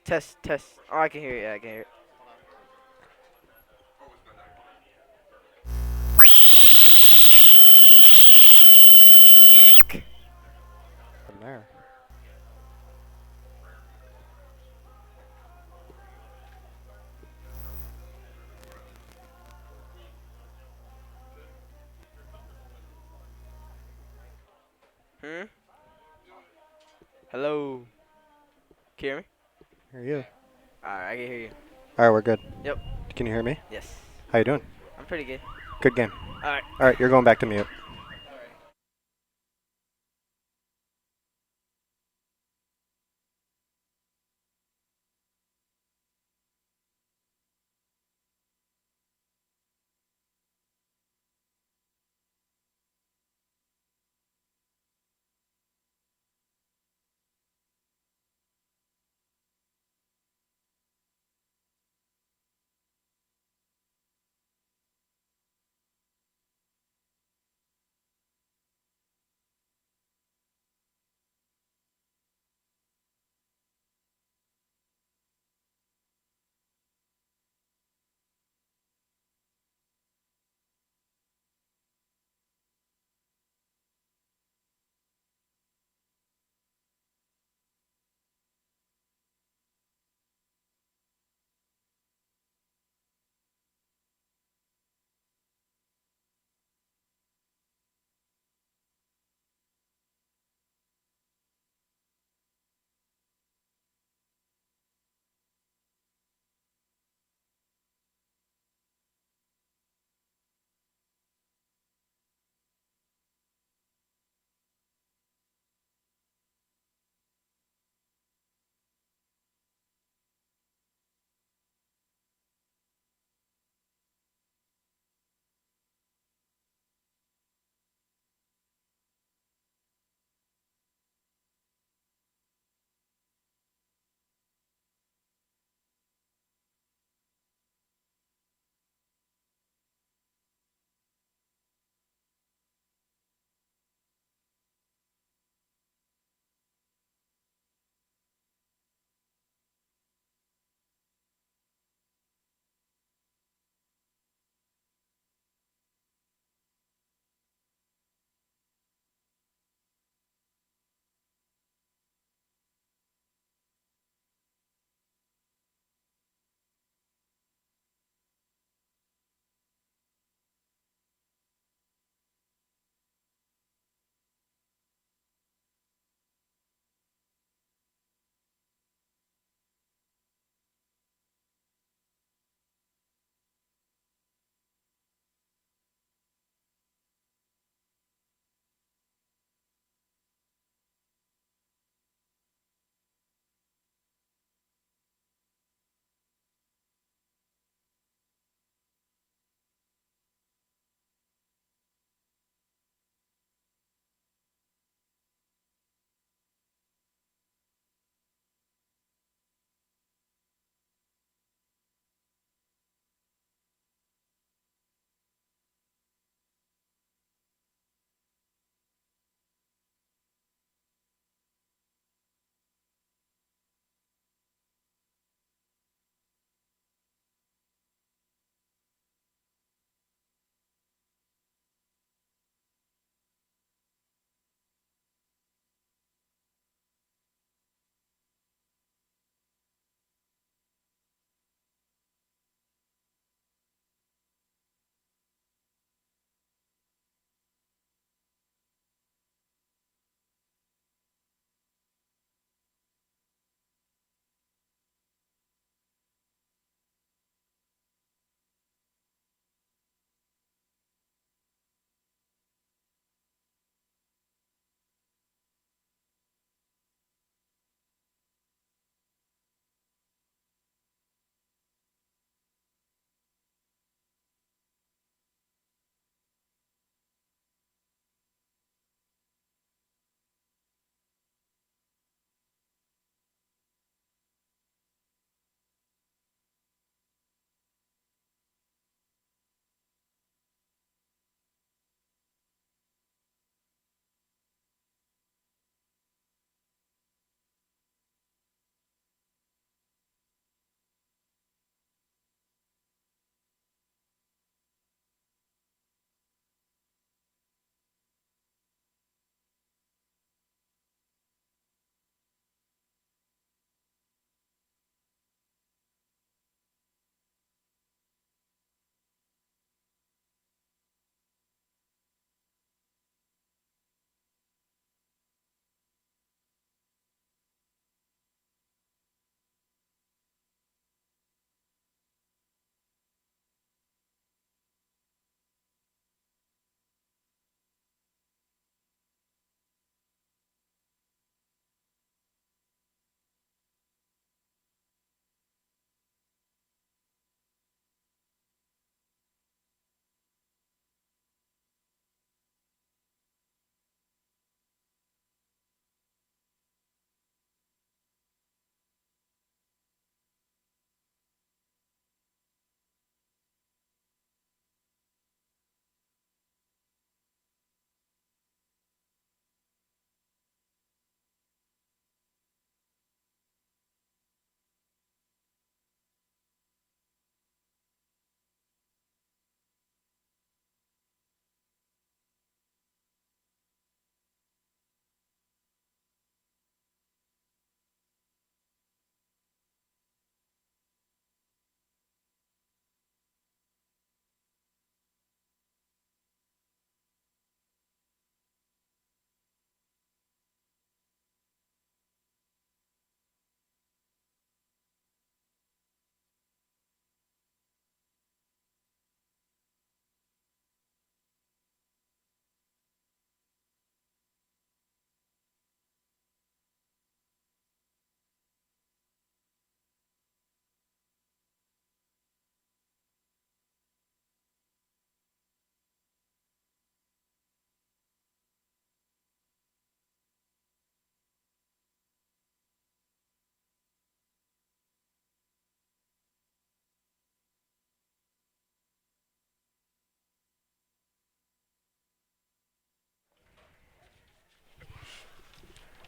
Test, test. Oh, I can hear it. Yeah, I can hear it. From there. Hmm? Hello? Can you hear me? Hear you. Alright, I can hear you. All right, we're good. Yep. Can you hear me? Yes. How you doing? I'm pretty good. Good game. Alright. All right, you're going back to mute.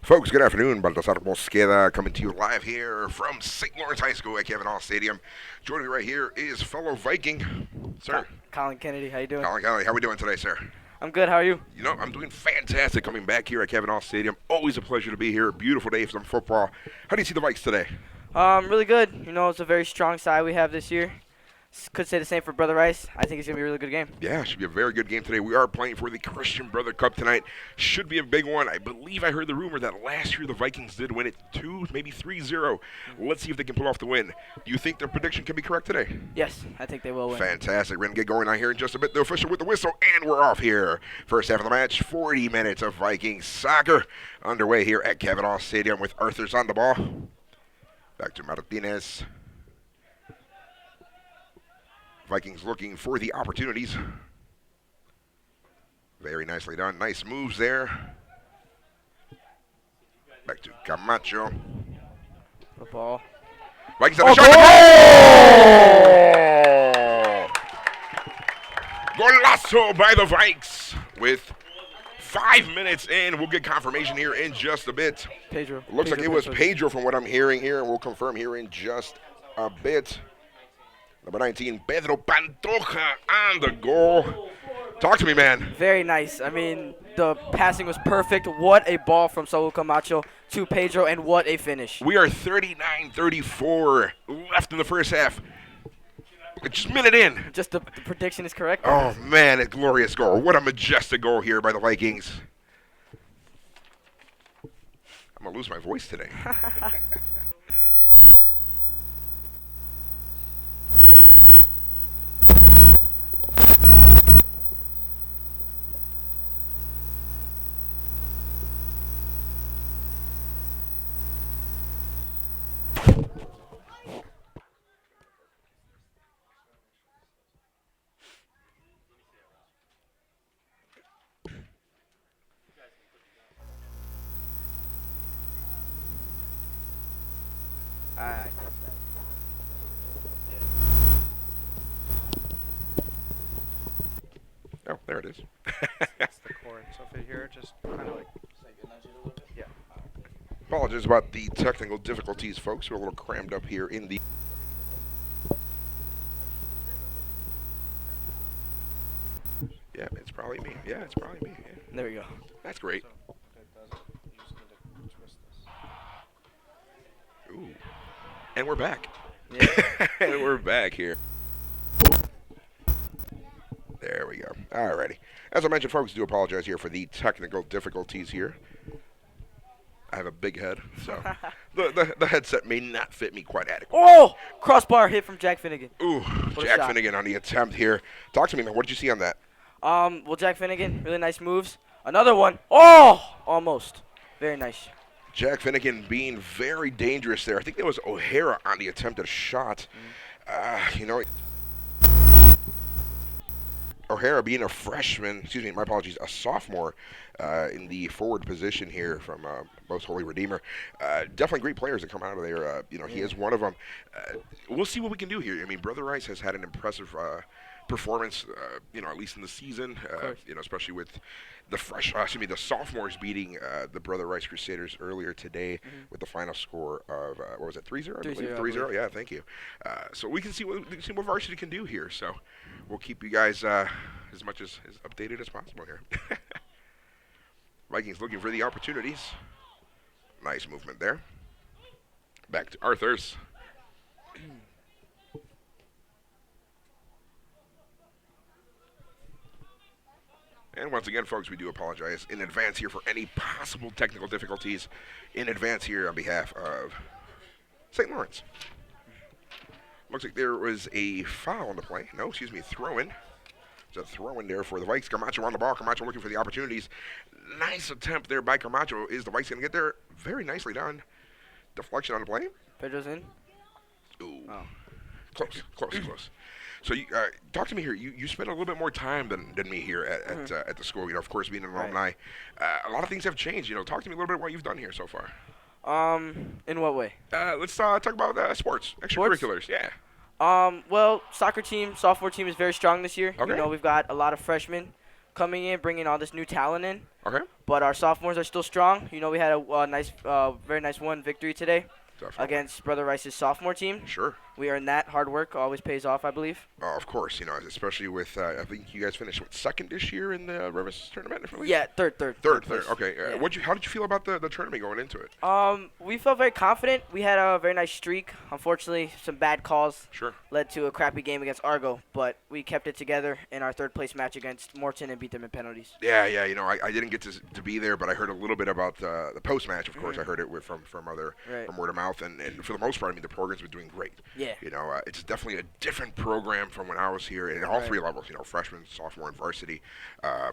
Folks, good afternoon. Baltasar Mosqueda coming to you live here from St. Lawrence High School at Kavanaugh Stadium. Joining me right here is fellow Viking, sir. Colin Kennedy, how you doing? Colin Kelly, how we doing today, sir? I'm good. How are you? You know, I'm doing fantastic coming back here at Kavanaugh Stadium. Always a pleasure to be here. Beautiful day for some football. How do you see the Vikes today? Really good. You know, it's a very strong side we have this year. Could say the same for Brother Rice. I think it's going to be a really good game. Yeah, should be a very good game today. We are playing for the Christian Brother Cup tonight. Should be a big one. I believe I heard the rumor that last year the Vikings did win it 2, maybe 3-0. Let's see if they can pull off the win. Do you think their prediction can be correct today? Yes, I think they will win. Fantastic. We're going to get going on here in just a bit. The official with the whistle, and we're off here. First half of the match, 40 minutes of Vikings soccer underway here at Kavanaugh Stadium with Arthurs on the ball. Back to Martinez. Vikings looking for the opportunities. Very nicely done. Nice moves there. Back to Camacho. The ball. Vikings have a shot. Goal! Golazo by the Vikes with 5 minutes in. We'll get confirmation here in just a bit. Pedro. Looks like it was Pedro from what I'm hearing here, and we'll confirm here in just a bit. Number 19, Pedro Pantoja on the goal. Talk to me, man. Very nice. I mean, the passing was perfect. What a ball from Saul Camacho to Pedro, and what a finish. We are 39-34 left in the first half. Just a minute in. Just the prediction is correct. Oh, man, a glorious goal. What a majestic goal here by the Vikings. I'm going to lose my voice today. Oh, there it is. That's the cord. So if you hear it, just kind of like nudge it a little bit. Yeah. Apologies about the technical difficulties, folks. We're a little crammed up here in the... Yeah, it's probably me. Yeah, it's probably me. Yeah. There we go. That's great. So if it doesn't, you just need to twist this. Ooh. And we're back. Yeah. And we're back here. There we go. Alrighty. As I mentioned, folks, do apologize here for the technical difficulties here. I have a big head, so the headset may not fit me quite adequately. Oh! Crossbar hit from Jack Finnegan. Ooh, What a Jack shot. Finnegan on the attempt here. Talk to me, man. What did you see on that? Well, Jack Finnegan, really nice moves. Another one. Oh! Almost. Very nice. Jack Finnegan being very dangerous there. I think there was O'Hara on the attempted shot. You know, O'Hara being a freshman, excuse me, my apologies, a sophomore in the forward position here from Most Holy Redeemer. Definitely great players that come out of there. You know, he is one of them. We'll see what we can do here. I mean, Brother Rice has had an impressive performance, you know, at least in the season, you know, especially with the sophomores beating the Brother Rice Crusaders earlier today with the final score of, what was it, 3-0? I believe? 3-0, yeah, thank you. So we can see what Varsity can do here. So we'll keep you guys as much as updated as possible here. Vikings looking for the opportunities. Nice movement there. Back to Arthurs. And once again, folks, we do apologize in advance here for any possible technical difficulties in advance here on behalf of St. Lawrence. Looks like there was a foul on the play. No, excuse me, throw-in. It's a throw-in there for the Vikes. Camacho on the ball. Camacho looking for the opportunities. Nice attempt there by Camacho. Is the Vikes going to get there? Very nicely done. Deflection on the play. Pedro's in. Ooh. Oh. Close. So you, talk to me here. You spent a little bit more time than me here at the school. You know, of course, being an alumni. A lot of things have changed. You know, talk to me a little bit about what you've done here so far. In what way? Let's talk about sports, extracurriculars. Yeah. Well, soccer team, sophomore team is very strong this year. Okay. You know, we've got a lot of freshmen coming in, bringing all this new talent in. Okay. But our sophomores are still strong. You know, we had a very nice one victory today Definitely. against Brother Rice's sophomore team. Sure. We earned that. Hard work always pays off, I believe. Of course, especially with I think you guys finished second this year in the Rivers tournament. If I believe? Yeah, third. Third. place. Okay. Yeah. How did you feel about the tournament going into it? We felt very confident. We had a very nice streak. Unfortunately, some bad calls Sure. led to a crappy game against Argo, but we kept it together in our third place match against Morton and beat them in penalties. Yeah. I didn't get to be there, but I heard a little bit about the post match. Of course, I heard it from word of mouth, and for the most part, I mean the program's been doing great. Yeah. It's definitely a different program from when I was here, and all three levels. Freshman, sophomore, and varsity.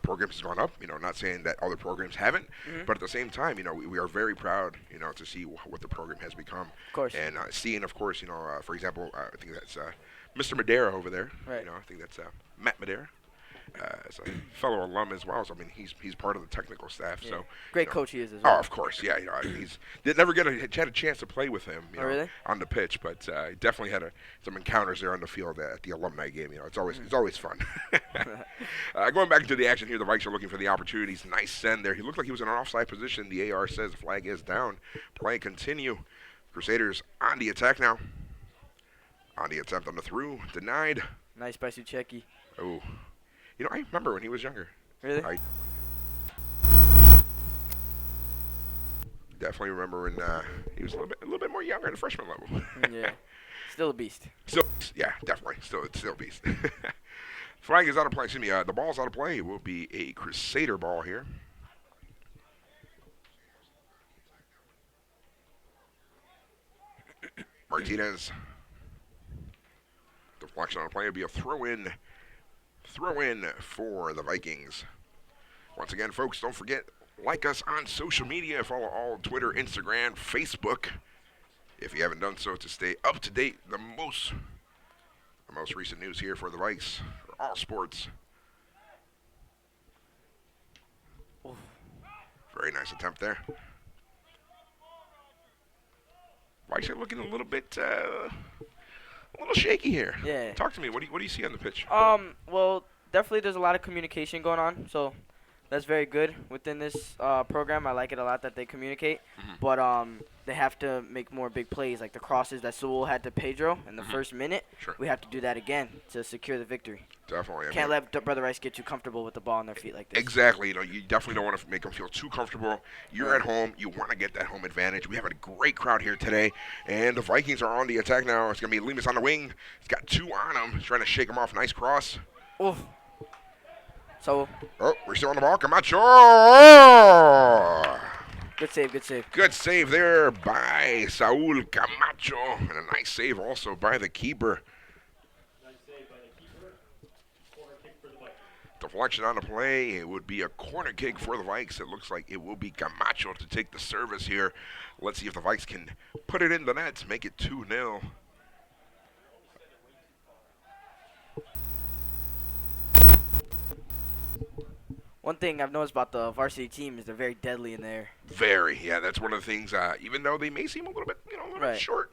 Programs has gone up. Not saying that other programs haven't, but at the same time, we are very proud, to see what the program has become. Of course. And seeing, of course, for example, I think that's Mr. Madera over there. Right. I think that's Matt Madera. As a fellow alum as well, so I mean he's part of the technical staff. Yeah. So Great coach he is as well. Oh, of course, yeah. He's did never had a chance to play with him, really? on the pitch, but definitely had some encounters there on the field at the alumni game. It's always fun. Going back into the action here, the Vikes are looking for the opportunities. Nice send there. He looked like he was in an offside position. The AR says the flag is down. Play continue. Crusaders on the attack now. On the attempt on the through, denied. Nice by Sucheki. Oh. I remember when he was younger. Really? I definitely remember when he was a little bit more younger at the freshman level. Yeah. Still a beast. Yeah, definitely. Still a beast. Flag is out of play. Excuse me. The ball's out of play. It will be a Crusader ball here. Martinez. Deflection on a play will be a throw-in for the Vikings. Once again, folks, don't forget, like us on social media. Follow all Twitter, Instagram, Facebook, if you haven't done so, to stay up to date. The most recent news here for the Vikes, for all sports. Oof. Very nice attempt there. Vikes are looking a little bit, a little shaky here. Yeah. Talk to me. What do you see on the pitch? Well, definitely there's a lot of communication going on, so that's very good within this program. I like it a lot that they communicate, but they have to make more big plays, like the crosses that Sewell had to Pedro in the first minute. Sure. We have to do that again to secure the victory. Definitely. Can't let Brother Rice get too comfortable with the ball on their feet like this. Exactly. You definitely don't want to make them feel too comfortable. You're at home. You want to get that home advantage. We have a great crowd here today, and the Vikings are on the attack now. It's going to be Lemus on the wing. He's got two on him. He's trying to shake him off. Nice cross. Oof. So. Oh, we're still on the ball. Camacho. Good save. Good save there by Saul Camacho, and a nice save also by the keeper. Deflection on the play. It would be a corner kick for the Vikes. It looks like it will be Camacho to take the service here. Let's see if the Vikes can put it in the net, make it 2-0. One thing I've noticed about the varsity team is they're very deadly in there. Very, yeah. That's one of the things. Even though they may seem a little bit, Right. short,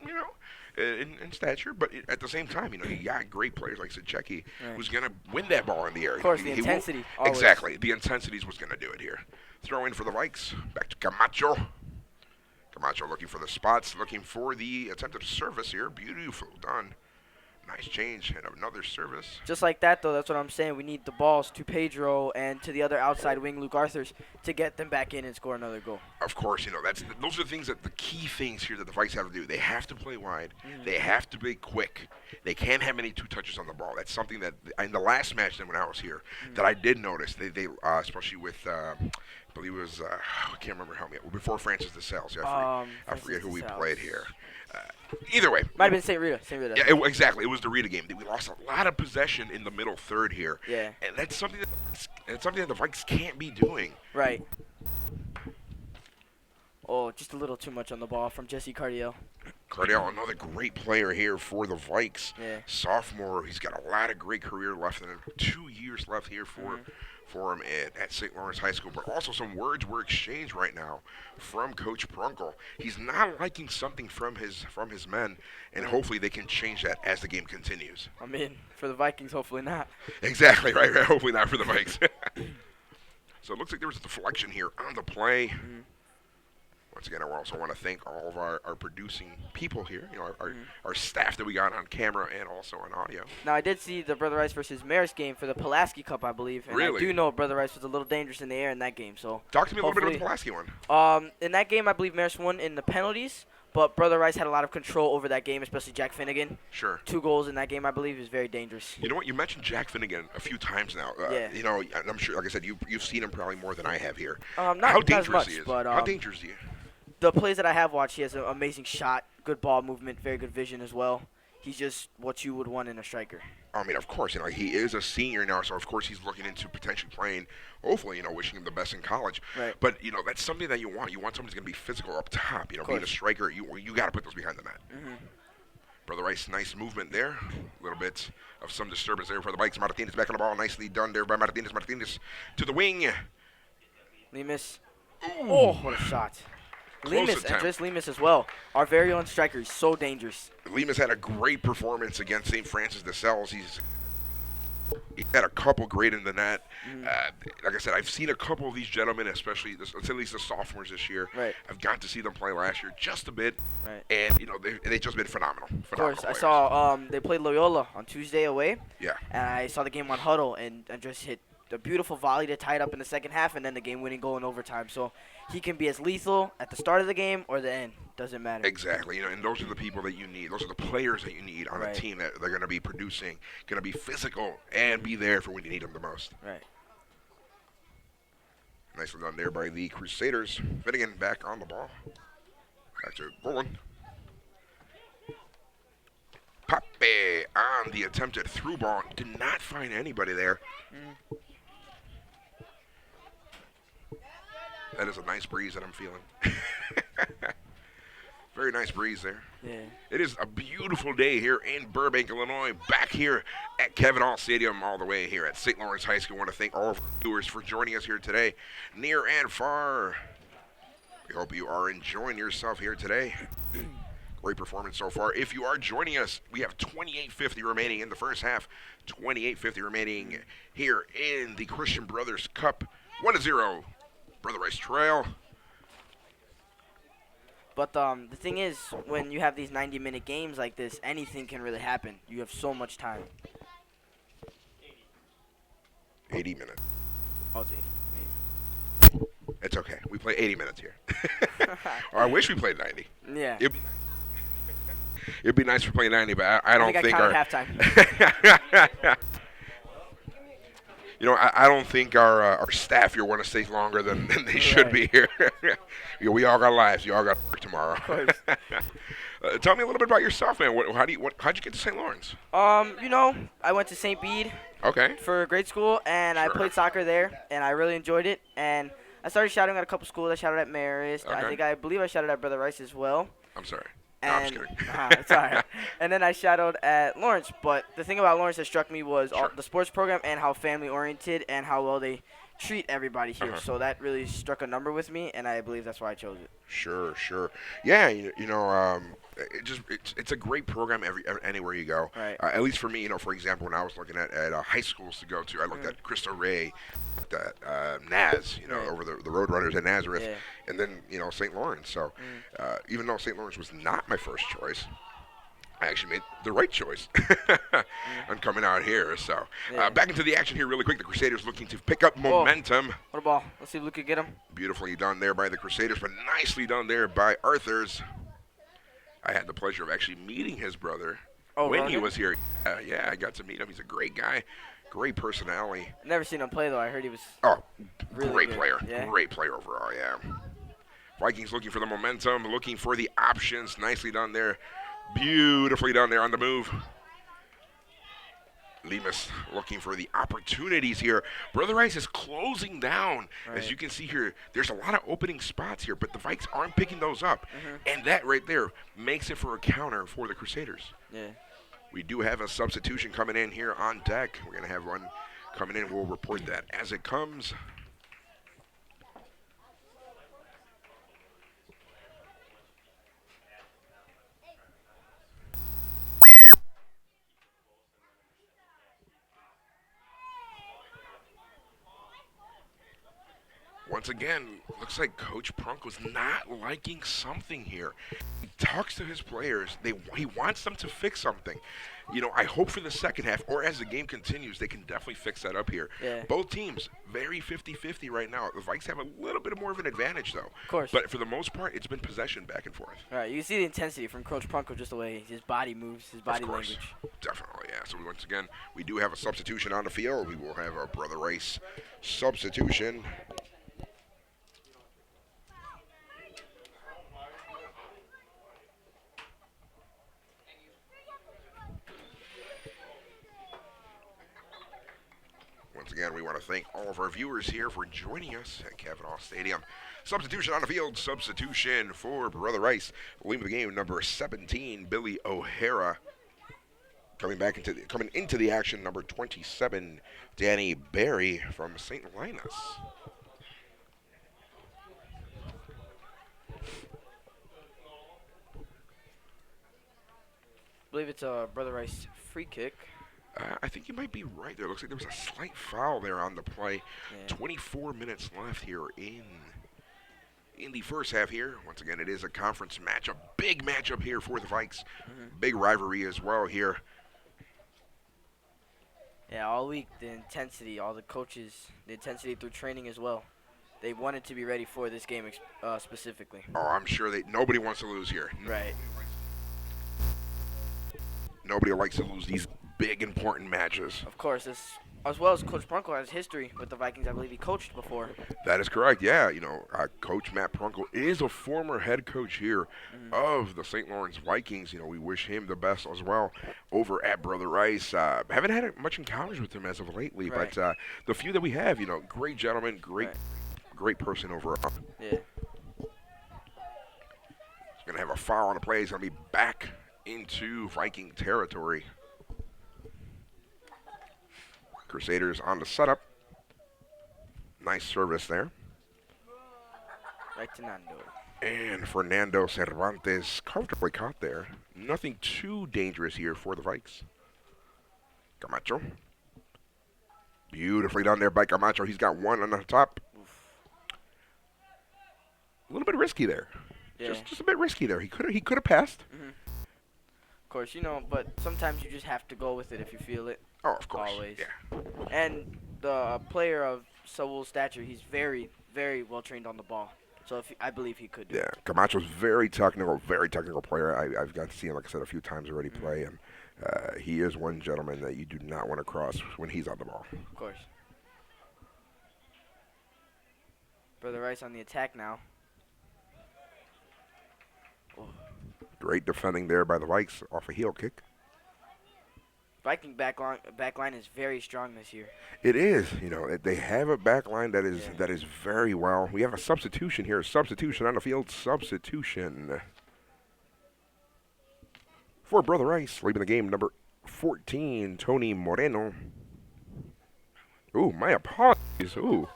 in stature, but at the the same time, you got great players like Sacheki, who's gonna win that ball in the air. Of course, the intensity. Always. Exactly, the intensity is what's gonna do it here. Throw in for the Vikes. Back to Camacho. Camacho looking for the spots, looking for the attempted service here. Beautiful done. Nice change and another service. Just like that, though, that's what I'm saying. We need the balls to Pedro and to the other outside wing, Luke Arthurs, to get them back in and score another goal. Of course, those are the things the key things here that the Vikes have to do. They have to play wide. They have to be quick. They can't have any two touches on the ball. That's something that in the last match when I was here that I did notice. They especially with I believe it was I can't remember how many before Francis DeSales. I forget who we played here. Either way. Might have been St. Rita. Yeah, exactly. It was the Rita game. We lost a lot of possession in the middle third here. Yeah. And that's something that the Vikes can't be doing. Right. Oh, just a little too much on the ball from Jesse Cardiel. Cardiel, another great player here for the Vikes. Yeah. Sophomore. He's got a lot of great career left in him. 2 years left here for him at St. Laurence High School. But also some words were exchanged right now from Coach Prunkel. He's not liking something from his men, and hopefully they can change that as the game continues. I mean, for the Vikings, hopefully not. Exactly, right. Hopefully not for the Vikes. So it looks like there was a deflection here on the play. Mm-hmm. Once again, I also want to thank all of our producing people here, Mm-hmm. our staff that we got on camera and also on audio. Now, I did see the Brother Rice versus Marist game for the Pulaski Cup, I believe. And Really? I do know Brother Rice was a little dangerous in the air in that game. So Talk to me a little bit about hopefully, the Pulaski one. in that game, I believe Marist won in the penalties. But Brother Rice had a lot of control over that game, especially Jack Finnegan. Sure. 2 goals in that game, I believe. He was very dangerous. You know what? You mentioned Jack Finnegan a few times now. Yeah. You know, I'm sure, like I said, you've seen him probably more than I have here. Not How as dangerous much, he is. but How dangerous is he? the plays that I have watched, he has an amazing shot, good ball movement, very good vision as well. He's just what you would want in a striker. I mean, of course, he is a senior now, so of course he's looking into potentially playing, hopefully, wishing him the best in college. Right. But, that's something that you want. You want somebody who's going to be physical up top. Being a striker, you got to put those behind the net. Mm-hmm. Brother Rice, nice movement there. A little bit of some disturbance there for the Bikes. Martinez back on the ball. Nicely done there by Martinez. Martinez to the wing. Lemus. Ooh. Oh, what a shot. Close Lemus, attempt. Andres Lemus as well. Our very own striker. He's so dangerous. Lemus had a great performance against St. Francis de Sales. He had a couple great in the net. Mm-hmm. Like I said, I've seen a couple of these gentlemen, especially at least the sophomores this year. Right. I've got to see them play last year just a bit, Right. and they've just been phenomenal. Of course, I players. saw they played Loyola on Tuesday away. Yeah. And I saw the game on Huddle, and Andres hit a beautiful volley to tie it up in the second half, and then the game-winning goal in overtime. So he can be as lethal at the start of the game or the end. Doesn't matter. Exactly. And those are the people that you need. Those are the players that you need on a Right. team that they're going to be producing, going to be physical, and be there for when you need them the most. Right. Nicely done there by the Crusaders. Finnegan back on the ball. Back to Roland. Pape on the attempted through ball. Did not find anybody there. That is a nice breeze that I'm feeling. Very nice breeze there. Yeah. It is a beautiful day here in Burbank, Illinois. Back here at Kevin Hall Stadium, all the way here at St. Laurence High School. I want to thank all of our viewers for joining us here today, near and far. We hope you are enjoying yourself here today. Great performance so far. If you are joining us, we have 28:50 remaining in the first half. 28:50 remaining here in the Christian Brothers Cup. 1-0, Brother Rice Trail. But the thing is, when you have these 90-minute games like this, anything can really happen. You have so much time. 80 minutes. Oh, it's 80. It's okay. We play 80 minutes here. Or I wish we played 90. Yeah. It'd be nice. It'd be nice if we played 90, but I don't think I our counted halftime. I don't think our staff here want to stay longer than they should be here. We all got lives. You all got work tomorrow. Of course. Tell me a little bit about yourself, man. How'd you get to St. Lawrence? I went to St. Bede Okay. for grade school, and I Sure. played soccer there, and I really enjoyed it. And I started shouting at a couple schools. I shouted at Marist. Okay. I believe I shouted at Brother Rice as well. I'm sorry. No, I'm just And kidding. it's all right. And then I shadowed at Laurence. But the thing about Laurence that struck me was Sure. the sports program and how family oriented and how well they treat everybody here. Uh-huh. So that really struck a number with me, and I believe that's why I chose it. Sure. Yeah, it's a great program anywhere you go. Right. At least for me, for example, when I was looking at high schools to go to, I looked at Cristo Rey, looked at Naz, Right. over the Roadrunners at Nazareth, Yeah. and then St. Lawrence. So even though St. Lawrence was not my first choice, I actually made the right choice on coming out here. So Yeah. back into the action here really quick. The Crusaders looking to pick up momentum. What a ball. Let's see if Luke can get him. Beautifully done there by the Crusaders, but nicely done there by Arthurs. I had the pleasure of actually meeting his brother when he Ronan? was here. Yeah, I got to meet him. He's a great guy, great personality. Never seen him play, though. I heard he was Oh, really great good. player. Yeah. Great player overall, yeah. Vikings looking for the momentum, looking for the options. Nicely done there. Beautifully done there on the move. Lemus looking for the opportunities here. Brother Rice is closing down. Right. As you can see here, there's a lot of opening spots here, but the Vikes aren't picking those up. And that right there makes it for a counter for the Crusaders. Yeah. We do have a substitution coming in here on deck. We're going to have one coming in. We'll report that as it comes. once again, looks like Coach Prunk was not liking something here. He talks to his players. He wants them to fix something. I hope for the second half, or as the game continues, they can definitely fix that up here. Yeah. Both teams, very 50-50 right now. The Vikes have a little bit more of an advantage, though. Of course. But for the most part, it's been possession back and forth. All right, you see the intensity from Coach Prunko, just the way his body moves, his body language. Definitely, yeah. So once again, we do have a substitution on the field. We will have our Brother Rice substitution. Once again, we want to thank all of our viewers here for joining us at Kavanaugh Stadium. Substitution on the field. Substitution for Brother Rice. Leaving the game, number 17, Billy O'Hara. Coming into the action, number 27, Danny Barry from St. Linus. I believe it's a Brother Rice free kick. I think you might be right there. Looks like there was a slight foul there on the play. Yeah. 24 minutes left here in the first half here. Once again, it is a conference matchup. Big matchup here for the Vikes. Big rivalry as well here. Yeah, all week, the intensity, all the coaches, the intensity through training as well. They wanted to be ready for this game specifically. Oh, I'm sure nobody wants to lose here. Right. Nobody likes to lose these big, important matches. Of course, as well as Coach Prunko has history with the Vikings. I believe he coached before. That is correct, yeah. Coach Matt Prunko is a former head coach here of the St. Lawrence Vikings. We wish him the best as well over at Brother Rice. Haven't had much encounters with him as of lately, right. but the few that we have, great gentleman, great person overall. Yeah. He's going to have a foul on the play. He's going to be back into Viking territory. Crusaders on the setup. Nice service there. Right to Nando. And Fernando Cervantes comfortably caught there. Nothing too dangerous here for the Vikes. Camacho. Beautifully done there by Camacho. He's got one on the top. Oof. A little bit risky there. Yeah. Just a bit risky there. He could have passed. Of course, but sometimes you just have to go with it if you feel it. Oh, of course. Always. Yeah. And the player of Saul's stature, he's very, very well trained on the ball. So I believe he could do it. Yeah, Camacho's very technical player. I've got to see him, like I said, a few times already play, and he is one gentleman that you do not want to cross when he's on the ball. Of course. Brother Rice on the attack now. Oh. Great defending there by the Vikes off a heel kick. Viking back line is very strong this year. It is. They have a back line that is very well. We have a substitution here. Substitution on the field. Substitution for Brother Rice. Leaving the game, number 14, Tony Moreno. Ooh, my apologies. Ooh.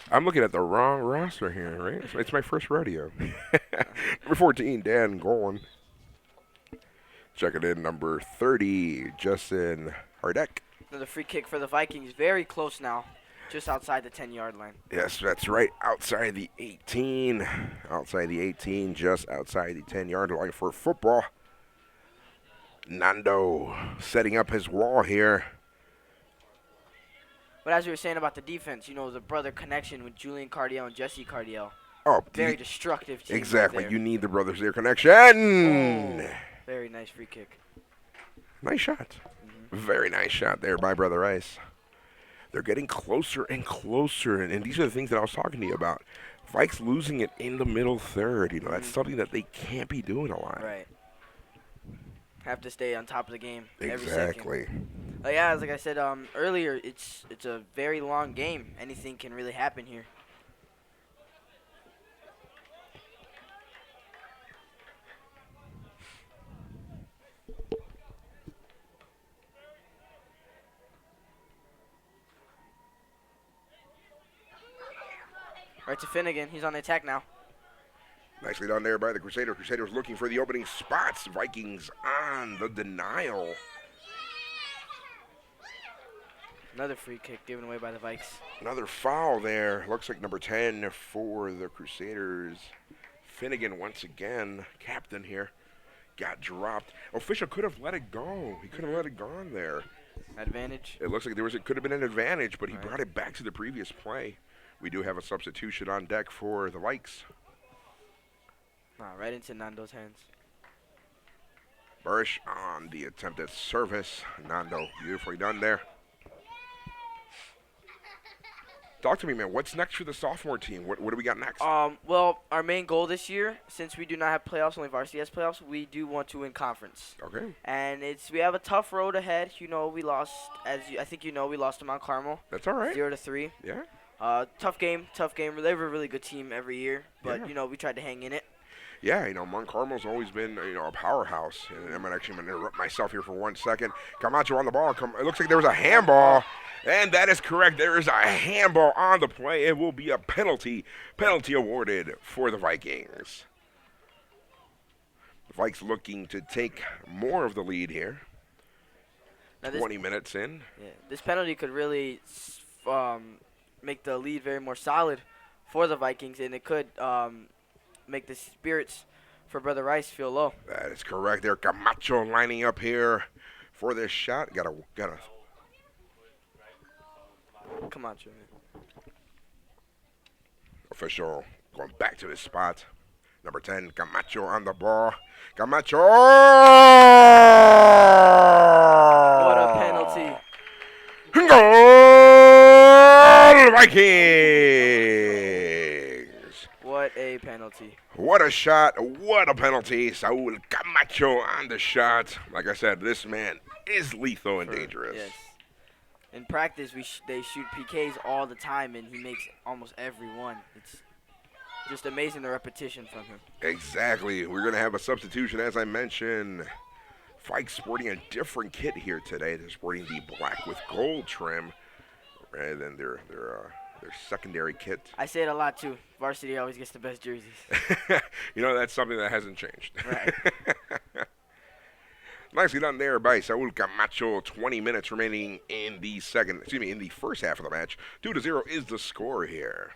I'm looking at the wrong roster here, right? It's my first rodeo. Number 14, Dan Golan. Checking in, number 30, Justin Hardek. Another free kick for the Vikings. Very close now. Just outside the 10-yard line. Yes, that's right. Outside the 18. Outside the 18, just outside the 10-yard line for football. Nando setting up his wall here. But as we were saying about the defense, the brother connection with Julian Cardiel and Jesse Cardiel. Oh, very destructive team. Exactly. Right you need the brothers there connection. Oh, very nice free kick. Nice shot. Very nice shot there by Brother Rice. They're getting closer and closer, and these are the things that I was talking to you about. Vikes losing it in the middle third. That's something that they can't be doing a lot. Right. Have to stay on top of the game every Exactly. second. Yeah, like I said earlier, it's a very long game. Anything can really happen here. Right to Finnegan. He's on the attack now. Nicely done there by the Crusaders. Crusaders looking for the opening spots. Vikings on the denial. Another free kick given away by the Vikes. Another foul there. Looks like number 10 for the Crusaders. Finnegan once again, captain here, got dropped. Official could have let it go. He could have let it go on there. Advantage. It looks like it could have been an advantage, but he brought it back to the previous play. We do have a substitution on deck for the Vikes. Right into Nando's hands. Bursch on the attempted service. Nando, beautifully done there. Talk to me, man. What's next for the sophomore team? What do we got next? Well, our main goal this year, since we do not have playoffs, only Varsity has playoffs, we do want to win conference. Okay. And we have a tough road ahead. You know, we lost, I think you know, we lost to Mount Carmel. That's all right. 0-3. Yeah. Tough game. They have a really good team every year, but Yeah. you know, we tried to hang in it. Yeah, you know, Mount Carmel's always been, a powerhouse. And I'm actually going to interrupt myself here for 1 second. Camacho on the ball. It looks like there was a handball. And that is correct. There is a handball on the play. It will be a penalty. Penalty awarded for the Vikings. The Vikes looking to take more of the lead here. Now 20 minutes in. Yeah, this penalty could really make the lead very more solid for the Vikings, and it could make the spirits for Brother Rice feel low. That is correct. There, Camacho lining up here for this shot. Got a. Come on, Jimmy. Official going back to his spot. Number 10, Camacho on the ball. Camacho! What a penalty. Goal! Vikings! What a penalty. What a shot. What a penalty. Saul Camacho on the shot. Like I said, this man is lethal and dangerous. Yes. In practice, they shoot PKs all the time, and he makes almost every one. It's just amazing the repetition from him. Exactly. We're going to have a substitution, as I mentioned. Vikes sporting a different kit here today. They're sporting the black with gold trim rather than their secondary kit. I say it a lot, too. Varsity always gets the best jerseys. That's something that hasn't changed. Right. Nicely done there by Saul Camacho. 20 minutes remaining in the first half of the match. 2-0 is the score here.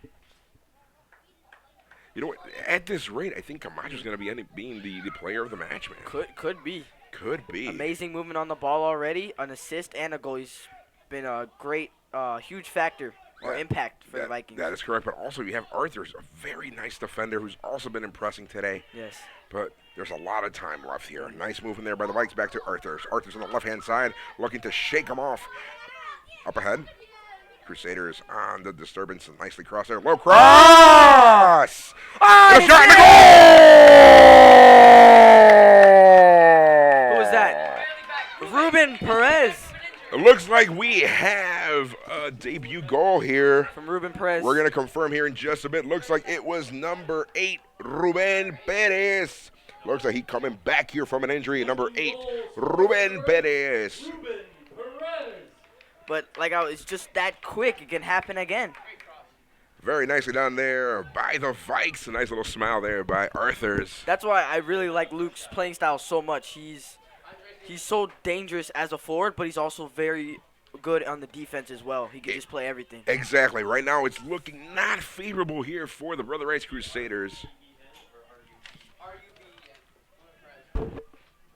You know what? At this rate, I think Camacho's going to be being the player of the match, man. Could be. Could be. Amazing movement on the ball already. An assist and a goal. He's been a great, huge factor or impact for the Vikings. That is correct. But also you have Arthur's a very nice defender who's also been impressing today. Yes. But there's a lot of time left here. Nice movement there by the Vikes back to Arthur's. Arthur's on the left-hand side looking to shake him off. Up ahead. Crusaders on the disturbance and nicely crossed there. Low cross! The shot and the goal! Who was that? Ruben Perez. It looks like we have a debut goal here. From Ruben Perez. We're going to confirm here in just a bit. Looks like it was number 8, Ruben Perez. Looks like he's coming back here from an injury. Number 8, Ruben Perez. But it's just that quick. It can happen again. Very nicely done there by the Vikes. A nice little smile there by Arthur's. That's why I really like Luke's playing style so much. He's so dangerous as a forward, but he's also very good on the defense as well. He can just play everything. Exactly. Right now it's looking not favorable here for the Brother Rice Crusaders.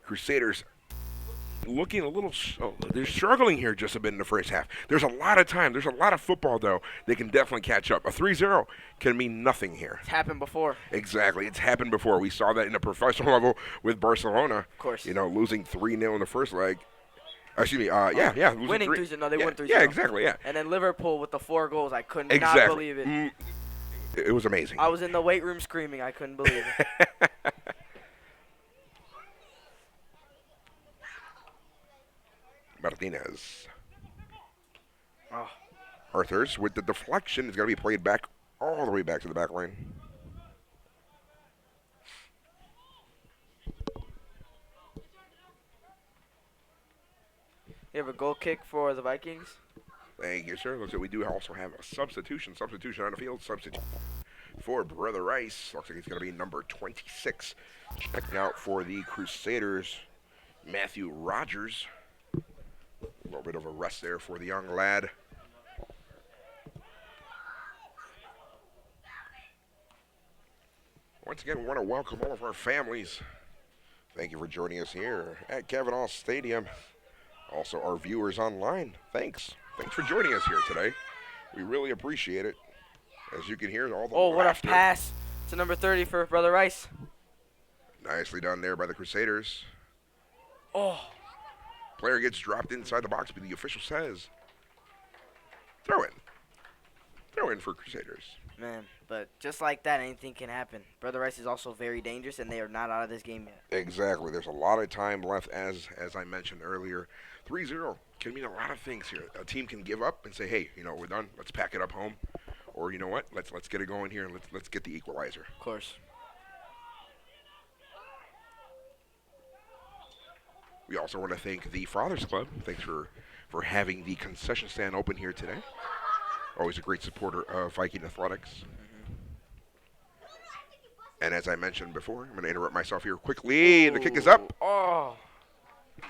Crusaders looking a little, they're struggling here just a bit in the first half. There's a lot of time. There's a lot of football, though. They can definitely catch up. A 3-0 can mean nothing here. It's happened before. Exactly. It's happened before. We saw that in the professional level with Barcelona. Of course. Losing 3-0 in the first leg. Excuse me. Winning 3-0. No, they won 3-0. Yeah, exactly, yeah. And then Liverpool with the 4 goals. I could not believe it. It was amazing. I was in the weight room screaming. I couldn't believe it. Martinez. Oh. Arthur's with the deflection is going to be played back all the way back to the back line. You have a goal kick for the Vikings? Thank you, sir. Looks like we do also have a substitution on the field. Substitute for Brother Rice. Looks like it's going to be number 26. Checking out for the Crusaders, Matthew Rogers. little bit of a rest there for the young lad. Once again, we want to welcome all of our families. Thank you for joining us here at Kavanaugh Stadium. Also, our viewers online, thanks. Thanks for joining us here today. We really appreciate it. As you can hear, all the Oh, what laughter. a pass to number 30 for Brother Rice. Nicely done there by the Crusaders. Oh, Player gets dropped inside the box, but the official says, throw in. Throw in for Crusaders. man. But just like that, anything can happen. Brother Rice is also very dangerous, and they are not out of this game yet. Exactly. There's a lot of time left, as I mentioned earlier. 3-0 can mean a lot of things here. A team can give up and say, hey, we're done. Let's pack it up home. Or you know what? Let's get it going here and let's get the equalizer. Of course. We also want to thank the Fathers Club. Thanks for having the concession stand open here today. Always a great supporter of Viking athletics. And as I mentioned before, I'm going to interrupt myself here quickly. Ooh. The kick is up. Oh.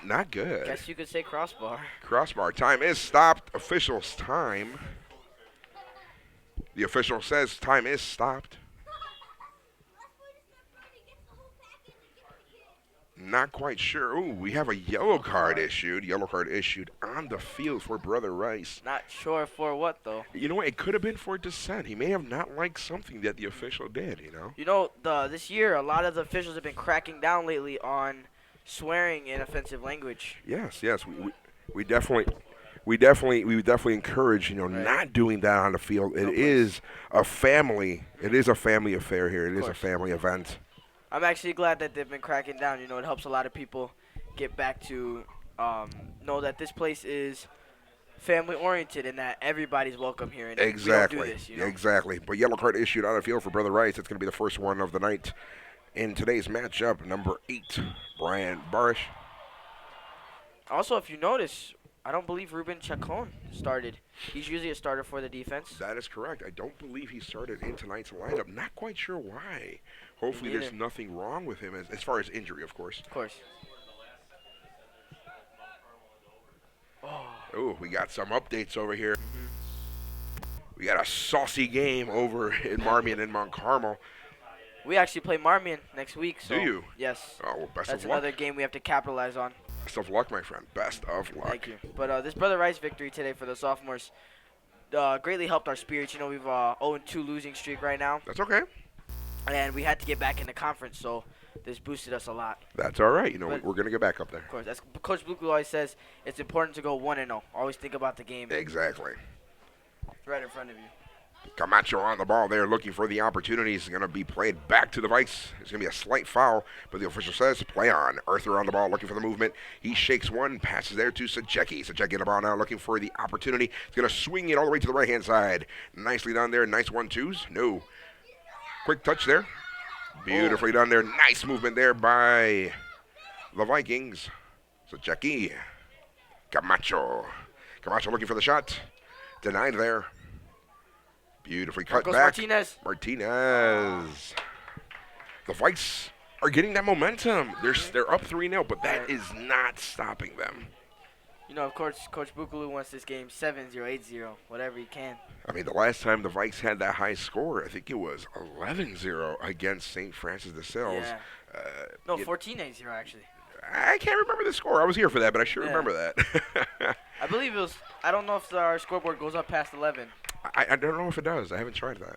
Not good. Guess you could say crossbar. Crossbar. Time is stopped. Official's time. The official says time is stopped. Not quite sure. Ooh, we have a yellow card issued. Yellow card issued on the field for Brother Rice. Not sure for what, though. You know what? It could have been for dissent. He may have not liked something that the official did, This year, a lot of the officials have been cracking down lately on swearing in offensive language. Yes. We definitely encourage, Right. not doing that on the field. It is a family affair here. It is a family event. I'm actually glad that they've been cracking down. It helps a lot of people get back to know that this place is family-oriented and that everybody's welcome here. And Exactly. we don't do this, Exactly. But yellow card issued on the field for Brother Rice. It's going to be the first one of the night in today's matchup. Number 8, Brian Barish. Also, if you notice, I don't believe Ruben Chacon started. He's usually a starter for the defense. That is correct. I don't believe he started in tonight's lineup. Not quite sure why. Hopefully there's nothing wrong with him as far as injury, of course. Of course. Oh, we got some updates over here. We got a saucy game over in Marmion and Mount Carmel. We actually play Marmion next week. So Do you? Yes. Oh, well, best That's of luck. another game we have to capitalize on. Best of luck, my friend. Best of luck. Thank you. But this Brother Rice victory today for the sophomores greatly helped our spirits. We've 0-2 losing streak right now. That's okay. And we had to get back in the conference, so this boosted us a lot. That's all right. But we're going to get back up there. Of course, as Coach Blue always says, it's important to go 1-0. Always think about the game. Exactly. It's right in front of you. Camacho on the ball there looking for the opportunity. It's going to be played back to the Vikes. It's going to be a slight foul, but the official says play on. Arthur on the ball looking for the movement. He shakes one, passes there to Sajecki. Sajecki on the ball now looking for the opportunity. He's going to swing it all the way to the right-hand side. Nicely done there. Nice 1-2s. No. Quick touch there. Beautifully done there. Nice movement there by the Vikings. Sajecki. Camacho. Camacho looking for the shot. Denied there. Beautifully cut Marcos back. Martinez. The Vikes are getting that momentum. They're up 3-0, but that is not stopping them. Of course, Coach Bukalu wants this game 7-0, 8-0, whatever he can. I mean, the last time the Vikes had that high score, I think it was 11-0 against St. Francis de Sales. Yeah. No, 14-8-0 actually. I can't remember the score. I was here for that, but I sure remember that. I believe it was. I don't know if our scoreboard goes up past 11. I don't know if it does. I haven't tried that.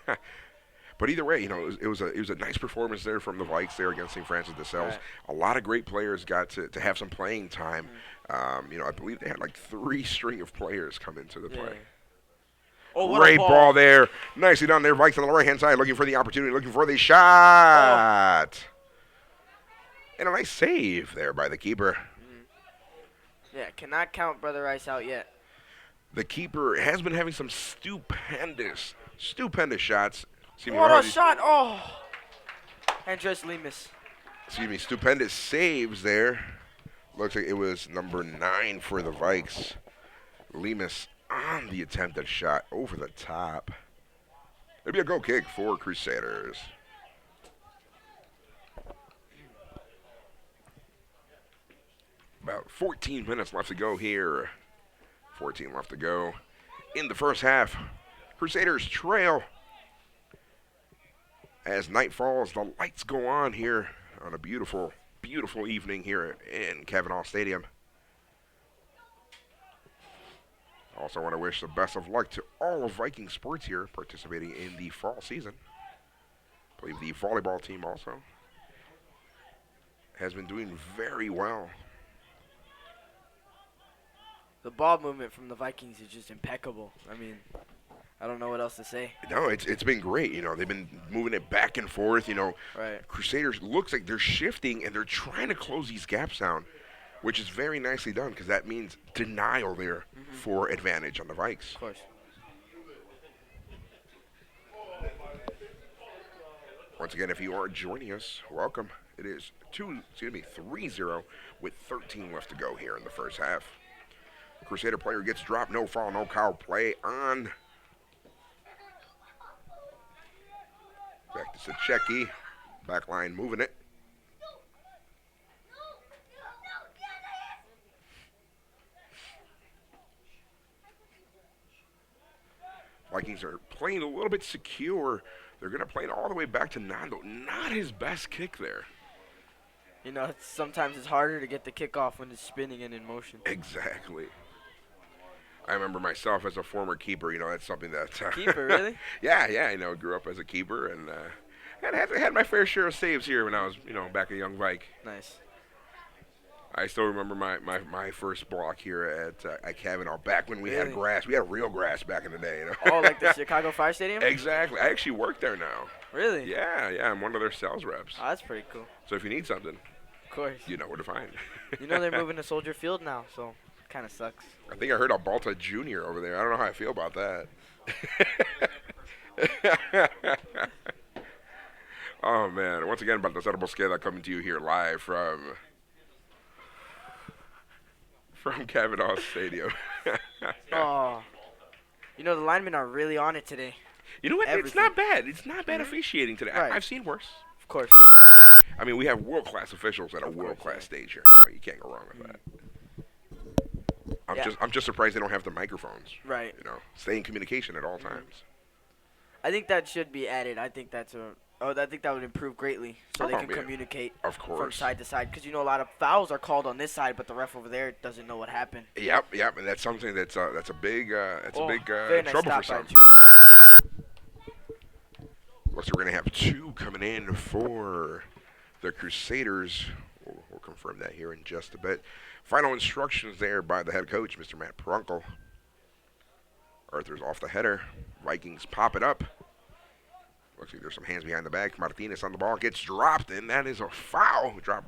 Right. But either way, it was a nice performance there from the Vikes there against St. Francis de Sales. Right. A lot of great players got to have some playing time. I believe they had like 3 string of players come into the play. Oh, what Great a ball there. Nicely done there. Vikes on the right-hand side looking for the opportunity, looking for the shot. And a nice save there by the keeper. Yeah, cannot count Brother Rice out yet. The keeper has been having some stupendous shots. What a shot! Oh! Andres Lemus. Stupendous saves there. Looks like it was number 9 for the Vikes. Lemus on the attempted shot over the top. It'll be a goal kick for Crusaders. About 14 minutes left to go here. 14 left to go in the first half. Crusaders trail. As night falls, the lights go on here on a beautiful, beautiful evening here in Kavanaugh Stadium. Also want to wish the best of luck to all of Viking sports here participating in the fall season. I believe the volleyball team also has been doing very well. The ball movement from the Vikings is just impeccable. I mean, I don't know what else to say. No, it's been great. You know, they've been moving it back and forth. You know, Right. Crusaders looks like they're shifting and they're trying to close these gaps down, which is very nicely done because that means denial there for advantage on the Vikes. Of course. Once again, if you are joining us, welcome. It is 3-0 with 13 left to go here in the first half. Crusader player gets dropped, no foul, no call play on. Back to Sachecki. Back line moving it. Vikings are playing a little bit secure. They're going to play it all the way back to Nando. Not his best kick there. You know, sometimes it's harder to get the kickoff when it's spinning and in motion. Exactly. I remember myself as a former keeper. You know, that's something that. Keeper, really? Yeah. You know, grew up as a keeper and had my fair share of saves here when I was, you know, back a young Vike. Nice. I still remember my first block here at Kavanaugh back when we had Really? grass. We had real grass back in the day. You know? Oh, like the Chicago Fire Stadium? Exactly. I actually work there now. Really? Yeah. I'm one of their sales reps. Oh, that's pretty cool. So if you need something, Of course. you know where to find. You know they're moving to Soldier Field now, so kind of sucks. I think I heard a Balta Jr. over there. I don't know how I feel about that. Oh, man. Once again, about the Setable Scale coming to you here live from Kavanaugh Stadium. Oh. You know, the linemen are really on it today. You know what? It's Everything. not bad. It's not bad officiating today. Right. I've seen worse. Of course. I mean, we have world-class officials at a Of course, world-class yeah. stage here. You can't go wrong with that. Yeah. I'm just surprised they don't have the microphones. Right. You know, stay in communication at all times. I think that should be added. I think I think that would improve greatly so they Oh, can yeah. communicate Of from course. side to side. Because, you know, a lot of fouls are called on this side, but the ref over there doesn't know what happened. Yep, and that's something that's a big Very nice trouble for stop some. by Looks like we're gonna have two coming in for the Crusaders. We'll confirm that here in just a bit. Final instructions there by the head coach, Mr. Matt Prunkel. Arthur's off the header. Vikings pop it up. Looks like there's some hands behind the back. Martinez on the ball gets dropped, and that is a foul. Drop.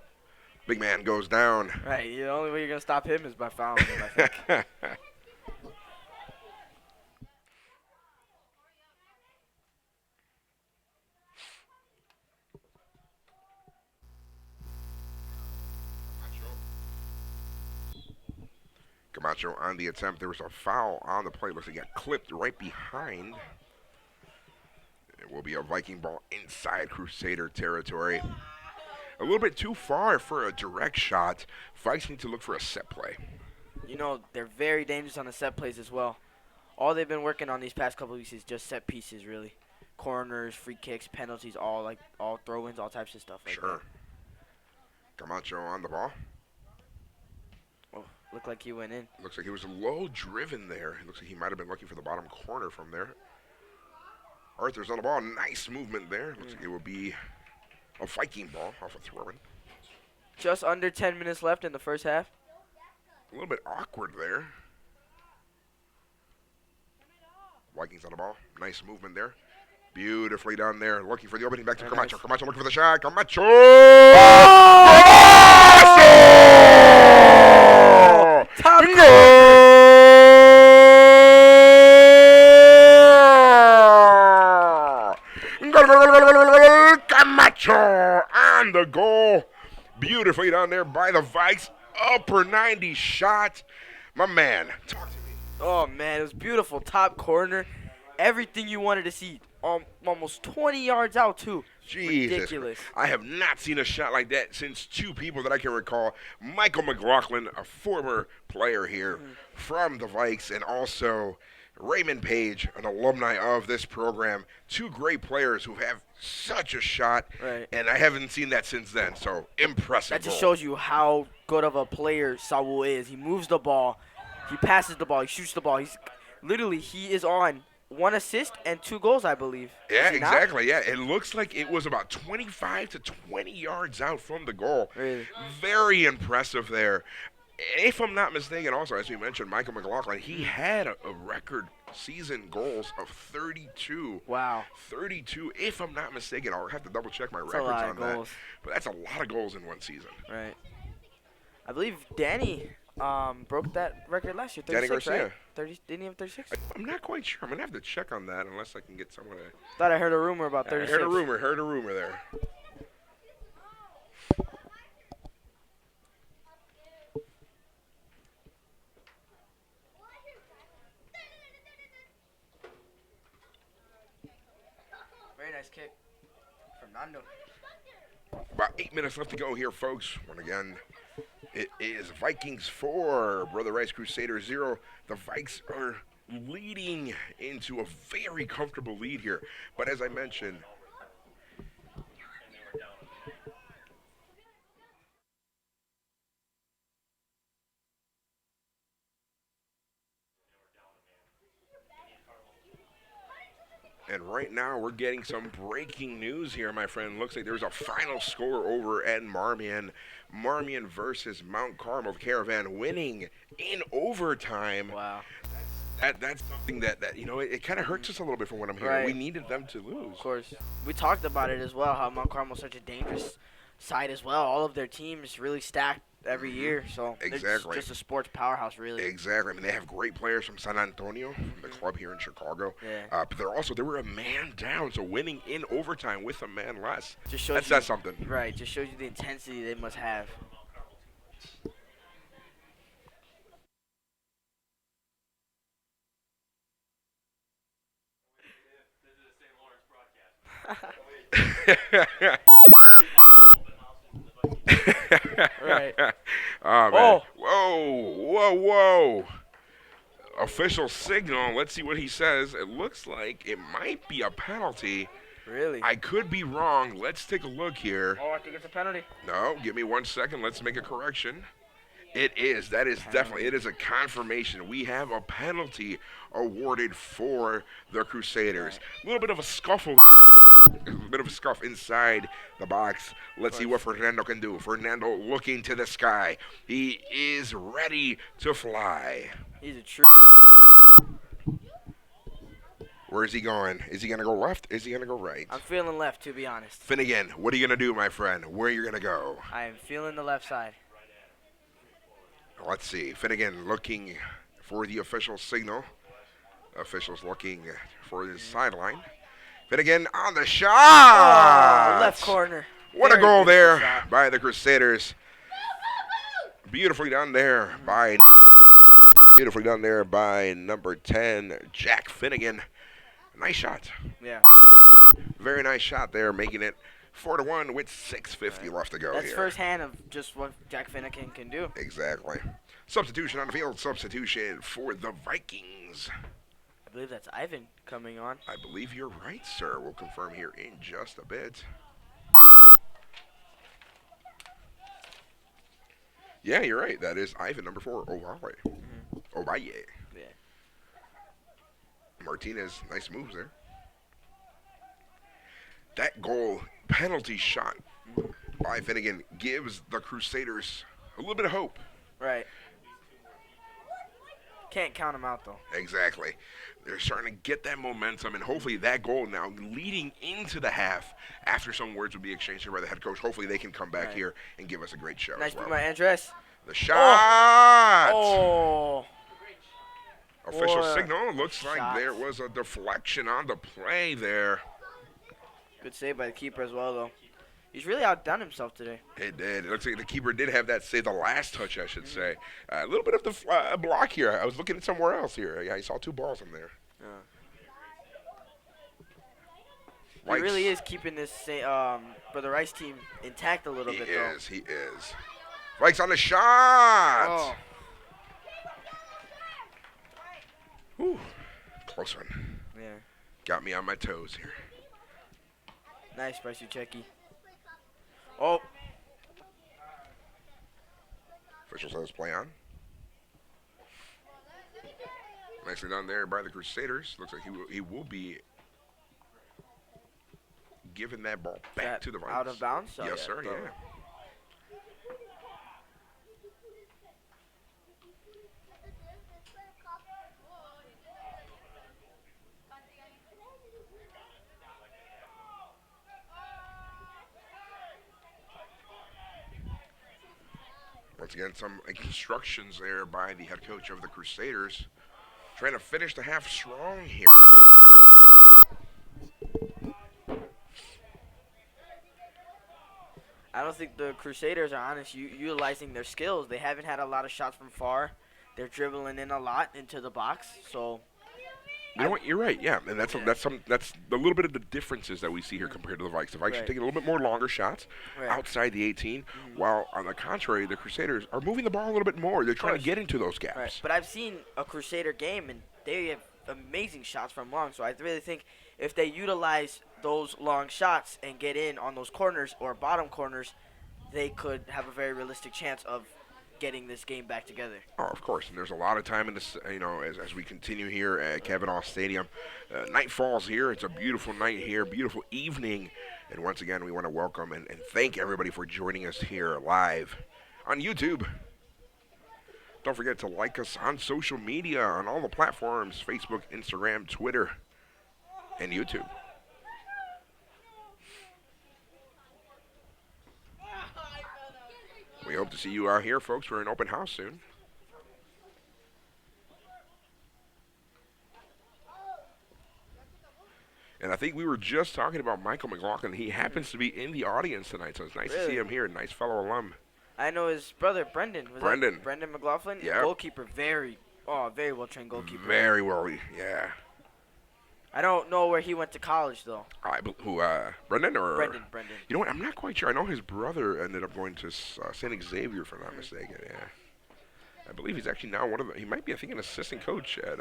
Big man goes down. Right. The only way you're going to stop him is by fouling him, I think. Camacho on the attempt. There was a foul on the play. Looks like he got clipped right behind. It will be a Viking ball inside Crusader territory. A little bit too far for a direct shot. Vikes need to look for a set play. You know, they're very dangerous on the set plays as well. All they've been working on these past couple of weeks is just set pieces, really. Corners, free kicks, penalties, all throw-ins, all types of stuff like Sure. Camacho on the ball. that. Oh, looked like he went in. Looks like he was low driven there. Looks like he might have been looking for the bottom corner from there. Arthur's on the ball. Nice movement there. Looks like it will be a Viking ball off a throw-in. Just under 10 minutes left in the first half. A little bit awkward there. Vikings on the ball. Nice movement there. Beautifully done there. Looking for the opening back to Very Camacho. nice. Camacho looking for the shot. Camacho! Top Goal! Camacho on the goal. Beautifully done there by the Vikes. Upper 90 shot. My man. Talk to me. Oh, man, it was beautiful. Top corner. Everything you wanted to see. almost 20 yards out too. Jesus. Ridiculous. I have not seen a shot like that since two people that I can recall. Michael McLaughlin, a former player here from the Vikes, and also Raymond Page, an alumni of this program. Two great players who have such a shot, Right. and I haven't seen that since then. So impressive. That just goal. shows you how good of a player Saul is. He moves the ball, he passes the ball, he shoots the ball. He is on 1 assist and 2 goals, I believe. Yeah, Is he not? exactly. Yeah, it looks like it was about 25 to 20 yards out from the goal. Really? Very impressive there. If I'm not mistaken, also, as you mentioned, Michael McLaughlin, he had a record season goals of 32. Wow. 32, if I'm not mistaken. I'll have to double check my That's a records lot on of that. goals. But that's a lot of goals in one season. Right. I believe Danny broke that record last year. Danny 36, Garcia. right? 30, didn't he have 36? I'm not quite sure. I'm going to have to check on that unless I can get someone to... Thought I heard a rumor about I 36. heard a rumor there. Very nice kick from Nando. About 8 minutes left to go here, folks. Once again, it is Vikings 4, Brother Rice Crusaders 0. The Vikes are leading into a very comfortable lead here. But as I mentioned, and right now we're getting some breaking news here, my friend. Looks like there's a final score over at Marmion. Marmion versus Mount Carmel Caravan winning in overtime. Wow. That's something that you know, it kind of hurts us a little bit from what I'm hearing. Right. We needed them to lose. Of course. We talked about it as well, how Mount Carmel's such a dangerous side as well. All of their teams really stacked every year, so Exactly. it's just a sports powerhouse, really. Exactly. I mean, they have great players from San Antonio, from the club here in Chicago. Yeah. But they were a man down, so winning in overtime with a man less. Just shows That you, says something. Right, just shows you the intensity they must have. Right. Oh, man. Oh. Whoa. Official signal. Let's see what he says. It looks like it might be a penalty. Really? I could be wrong. Let's take a look here. Oh, I think it's a penalty. No, give me 1 second. Let's make a correction. It is. That is definitely. It is a confirmation. We have a penalty awarded for the Crusaders. A little bit of a scuffle. A bit of a scuff inside the box. Let's see what Fernando can do. Fernando looking to the sky. He is ready to fly. He's a true. Where is he going? Is he going to go left? Is he going to go right? I'm feeling left, to be honest. Finnegan, what are you going to do, my friend? Where are you going to go? I am feeling the left side. Let's see. Finnegan looking for the official signal. Officials looking for the sideline. Finnegan on the shot! Oh, left corner. What a Very goal beautiful there shot. by the Crusaders. Beautifully done there by number 10, Jack Finnegan. Nice shot. Yeah. Very nice shot there, making it 4-1 with 6:50 left to go That's here. firsthand of just what Jack Finnegan can do. Exactly. Substitution on the field. Substitution for the Vikings. I believe that's Ivan coming on. I believe you're right, sir. We'll confirm here in just a bit. Yeah, you're right. That is Ivan, number 4, Ovalle. Ovalle. Yeah. Martinez, nice moves there. That goal, penalty shot by Finnegan, gives the Crusaders a little bit of hope. Right. Can't count them out, though. Exactly. They're starting to get that momentum, and hopefully that goal now leading into the half, after some words will be exchanged here by the head coach, hopefully they can come back here and give us a great show Nice as well. be my address. The shot! Oh. Official What a signal. Looks like shot. there was a deflection on the play there. Good save by the keeper as well, though. He's really outdone himself today. It did. It looks like the keeper did have that save, the last touch, I should say. A little bit of the block here. I was looking at somewhere else here. Yeah, I saw 2 balls in there. He really is keeping this Brother Rice team intact a little bit, though. He is. Vikes on the shot. Oh. Whew. Close one. Yeah. Got me on my toes here. Nice, Bryce Uchecki. Oh. Official says play on. Nicely done there by the Crusaders. Looks like he will be giving that ball back to the Vikes. Out of bounds? Oh, yes, sir, yeah. Once again, some instructions there by the head coach of the Crusaders. Trying to finish the half strong here. I don't think the Crusaders are honest utilizing their skills. They haven't had a lot of shots from far. They're dribbling in a lot into the box. So you know what? You're right. Yeah, and that's a little bit of the differences that we see here compared to the Vikes. The Vikes are taking a little bit more longer shots outside the 18, while on the contrary, the Crusaders are moving the ball a little bit more. They're trying to get into those gaps. Right. But I've seen a Crusader game, and they have amazing shots from long. So I really think if they utilize those long shots and get in on those corners or bottom corners, they could have a very realistic chance of getting this game back together. Oh, of course, and there's a lot of time in this, as we continue here at Kavanaugh Stadium. Night falls here. It's a beautiful night here, beautiful evening, and once again, we want to welcome and thank everybody for joining us here live on YouTube. Don't forget to like us on social media, on all the platforms, Facebook, Instagram, Twitter, and YouTube. We hope to see you out here, folks, for an open house soon. And I think we were just talking about Michael McLaughlin. He happens to be in the audience tonight, so it's nice to see him here. Nice fellow alum. I know his brother, Brendan. Brendan McLaughlin? Yeah. Goalkeeper. Very well-trained goalkeeper. Very well, yeah. I don't know where he went to college, though. Brendan or? Brendan. You know what? I'm not quite sure. I know his brother ended up going to St. Xavier, if I'm not mistaken. Yeah. I believe he's actually now he might be, I think, an assistant coach at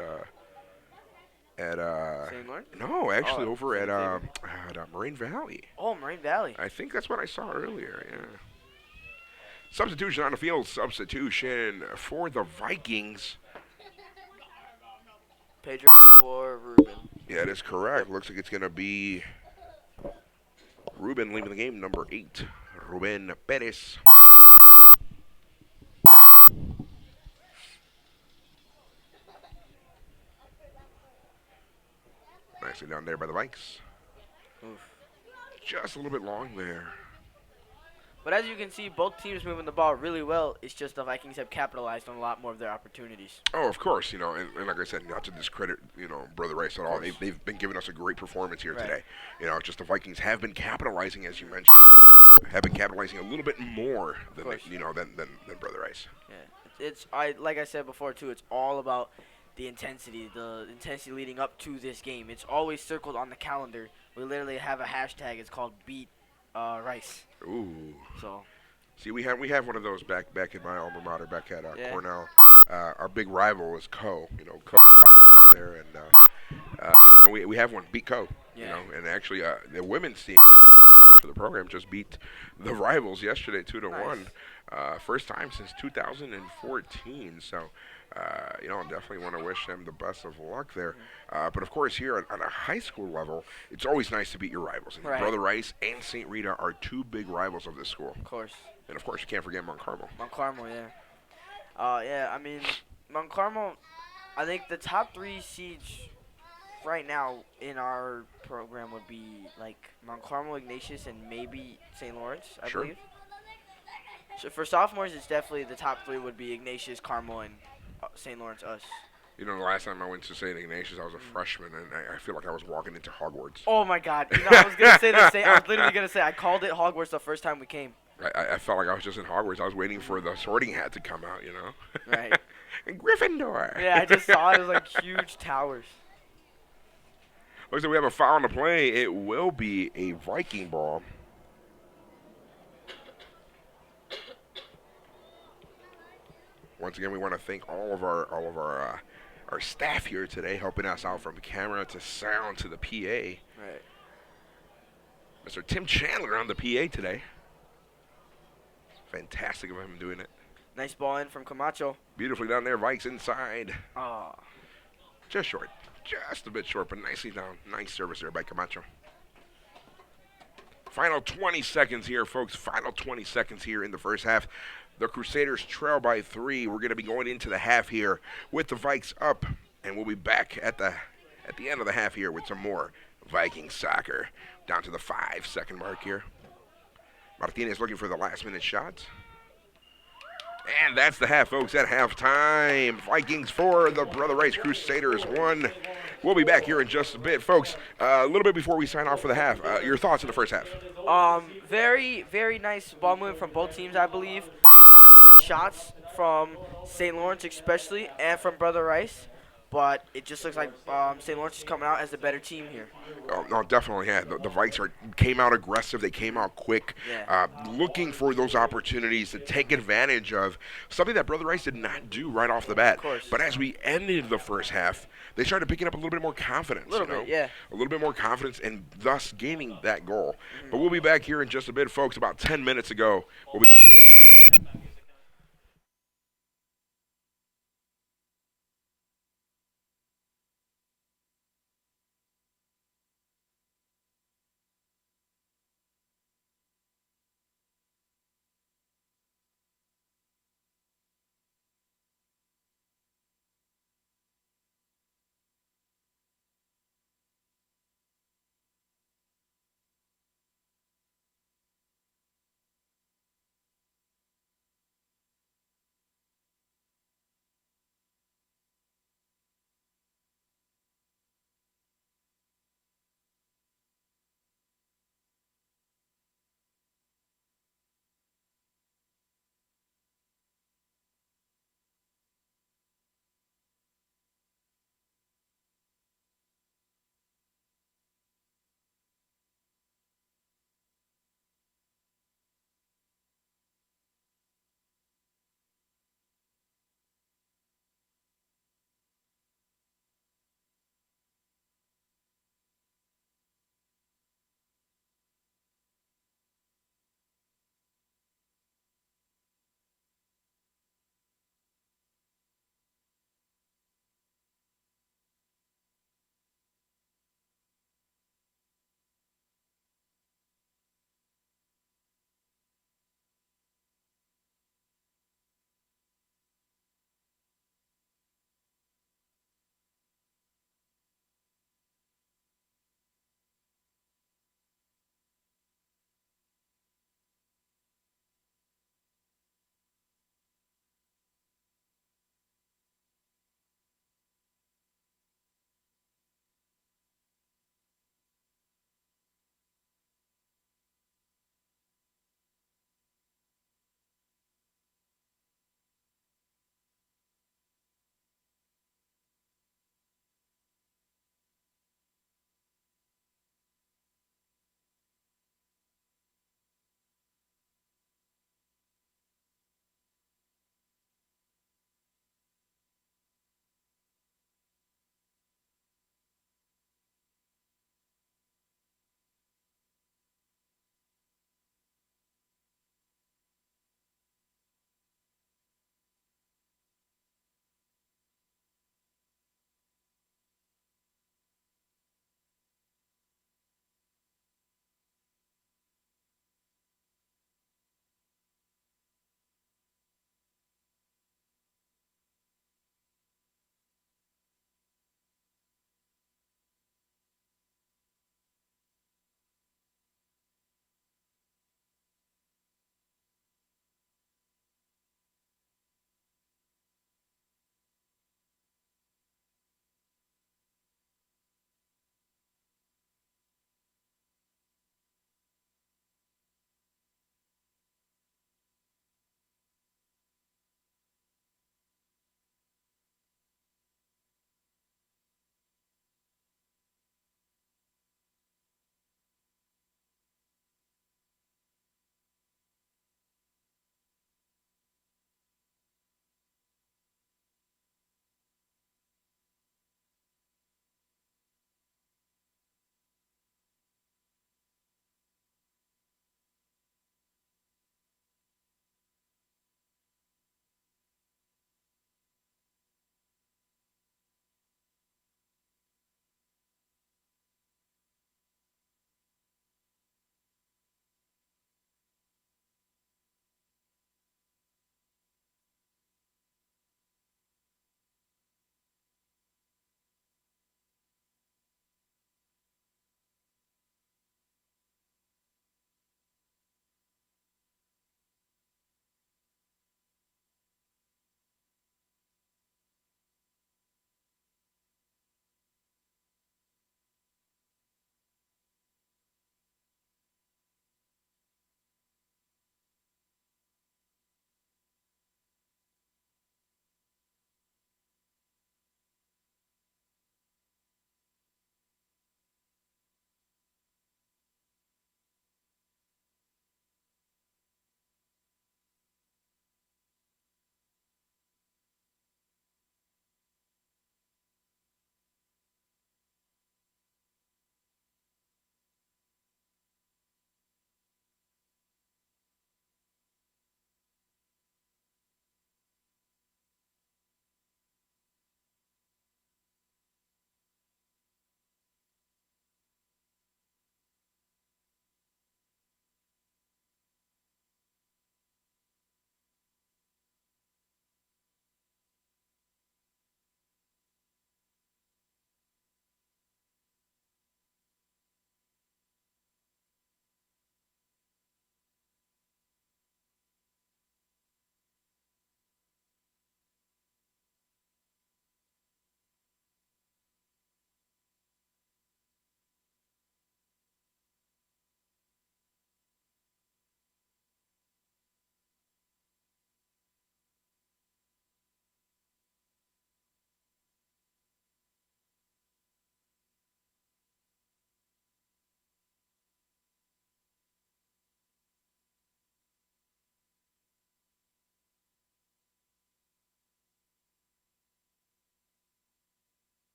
St. Lawrence? No, actually over at Moraine Valley. Oh, Moraine Valley. I think that's what I saw earlier, yeah. Substitution on the field. Substitution for the Vikings. Pedro for Ruben. Yeah, that is correct. Looks like it's going to be Ruben leaving the game, number 8. Ruben Perez. Nicely down there by the Vikes. Oof. Just a little bit long there. But as you can see, both teams moving the ball really well. It's just the Vikings have capitalized on a lot more of their opportunities. Oh, of course, and like I said, not to discredit, Brother Rice at all. They've been giving us a great performance here today. Just the Vikings have been capitalizing, as you mentioned, have been capitalizing a little bit more than than Brother Rice. Yeah, like I said before too. It's all about the intensity leading up to this game. It's always circled on the calendar. We literally have a hashtag. It's called Beat Rice. Ooh. So. See, we have one of those back in my alma mater, back at Cornell. Our big rival is Co. Co there, and we have one, Beat Co. Yeah. And actually the women's team for the program just beat the rivals yesterday 2-1. First time since 2014. So. Definitely want to wish them the best of luck there. But of course, here on a high school level, it's always nice to beat your rivals. And Brother Rice and St. Rita are two big rivals of this school. Of course. And of course, you can't forget Mount Carmel. Mount Carmel, yeah. I mean, Mount Carmel, I think the top 3 seeds right now in our program would be like Mount Carmel, Ignatius, and maybe St. Lawrence, I believe. So for sophomores, it's definitely the top 3 would be Ignatius, Carmel, and St. Lawrence, us. The last time I went to St. Ignatius, I was a freshman, and I feel like I was walking into Hogwarts. Oh, my God. I was going to say the same. I was literally going to say, I called it Hogwarts the first time we came. I felt like I was just in Hogwarts. I was waiting for the sorting hat to come out, Right. And Gryffindor. Yeah, I just saw it. It was like huge towers. Looks like we have a foul on the play. It will be a Viking ball. Once again, we want to thank all of our staff here today, helping us out from camera to sound to the PA. Right. Mr. Tim Chandler on the PA today. Fantastic of him doing it. Nice ball in from Camacho. Beautifully down there, Vikes inside. Oh. Just short. Just a bit short, but nicely down. Nice service there by Camacho. Final 20 seconds here, folks. Final 20 seconds here in the first half. The Crusaders trail by 3. We're going to be going into the half here with the Vikes up, and we'll be back at the end of the half here with some more Viking soccer. Down to the 5-second mark here. Martinez looking for the last-minute shot. And that's the half, folks, at halftime. Vikings 4, the Brother Rice Crusaders 1. We'll be back here in just a bit. Folks, a little bit before we sign off for the half, your thoughts on the first half? Very, very nice ball movement from both teams, I believe. A lot of good shots from St. Lawrence especially and from Brother Rice. But it just looks like St. Lawrence is coming out as the better team here. Oh, no, definitely. Yeah. The Vikes came out aggressive. They came out quick, Yeah. looking for those opportunities to take advantage of something that Brother Rice did not do right off the bat. Of course. But as we ended the first half, they started picking up a little bit more confidence. A little bit, yeah. A little bit more confidence and thus gaining that goal. But we'll be back here in just a bit, folks. About 10 minutes ago, we'll be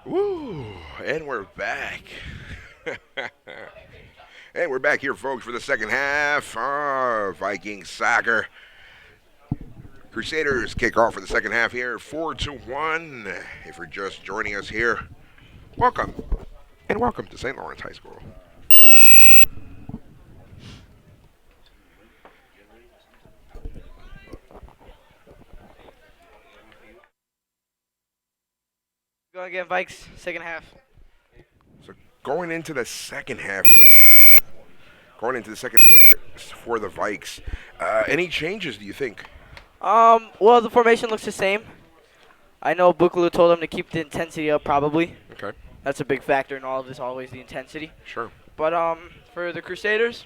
Woo! And we're back. And we're back here, folks, for the second half of Vikings soccer. Crusaders kick off for the second half here, 4-1. If you're just joining us here, welcome. And welcome to St. Laurence High School. Go again, Vikes. Second half. So going into the second half, for the Vikes, any changes, do you think? Well, the formation looks the same. I know Bukalu told them to keep the intensity up, probably. Okay, That's a big factor in all of this, always the intensity. sure. But for the Crusaders,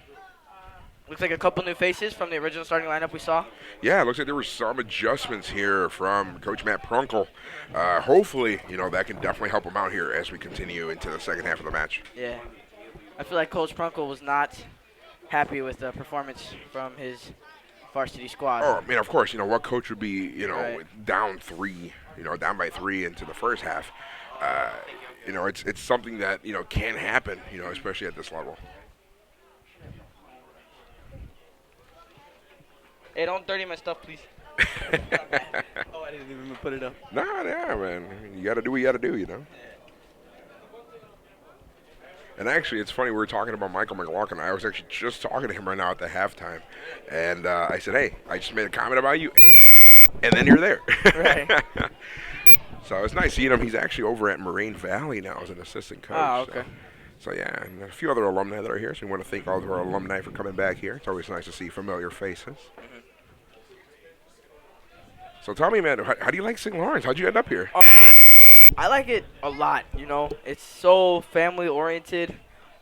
looks like a couple new faces from the original starting lineup we saw. Yeah, it looks like there were some adjustments here from Coach Matt Prunkel. Hopefully, that can definitely help him out here as we continue into the second half of the match. Yeah. I feel like Coach Prunkel was not happy with the performance from his varsity squad. Oh, I mean, of course, what coach would be, Right. down by 3 into the first half. It's something that, can happen, especially at this level. Hey, don't dirty my stuff, please. Oh, I didn't even put it up. Nah, yeah, man. You got to do what you got to do. And actually, it's funny, we were talking about Michael McLaughlin. I was actually just talking to him right now at the halftime. And I said, hey, I just made a comment about you. And then you're there. Right. So it's nice seeing him. He's actually over at Moraine Valley now as an assistant coach. Oh, okay. So yeah, and a few other alumni that are here. So we want to thank all of our alumni for coming back here. It's always nice to see familiar faces. So tell me, man, how do you like St. Lawrence? How'd you end up here? I like it a lot, It's so family-oriented.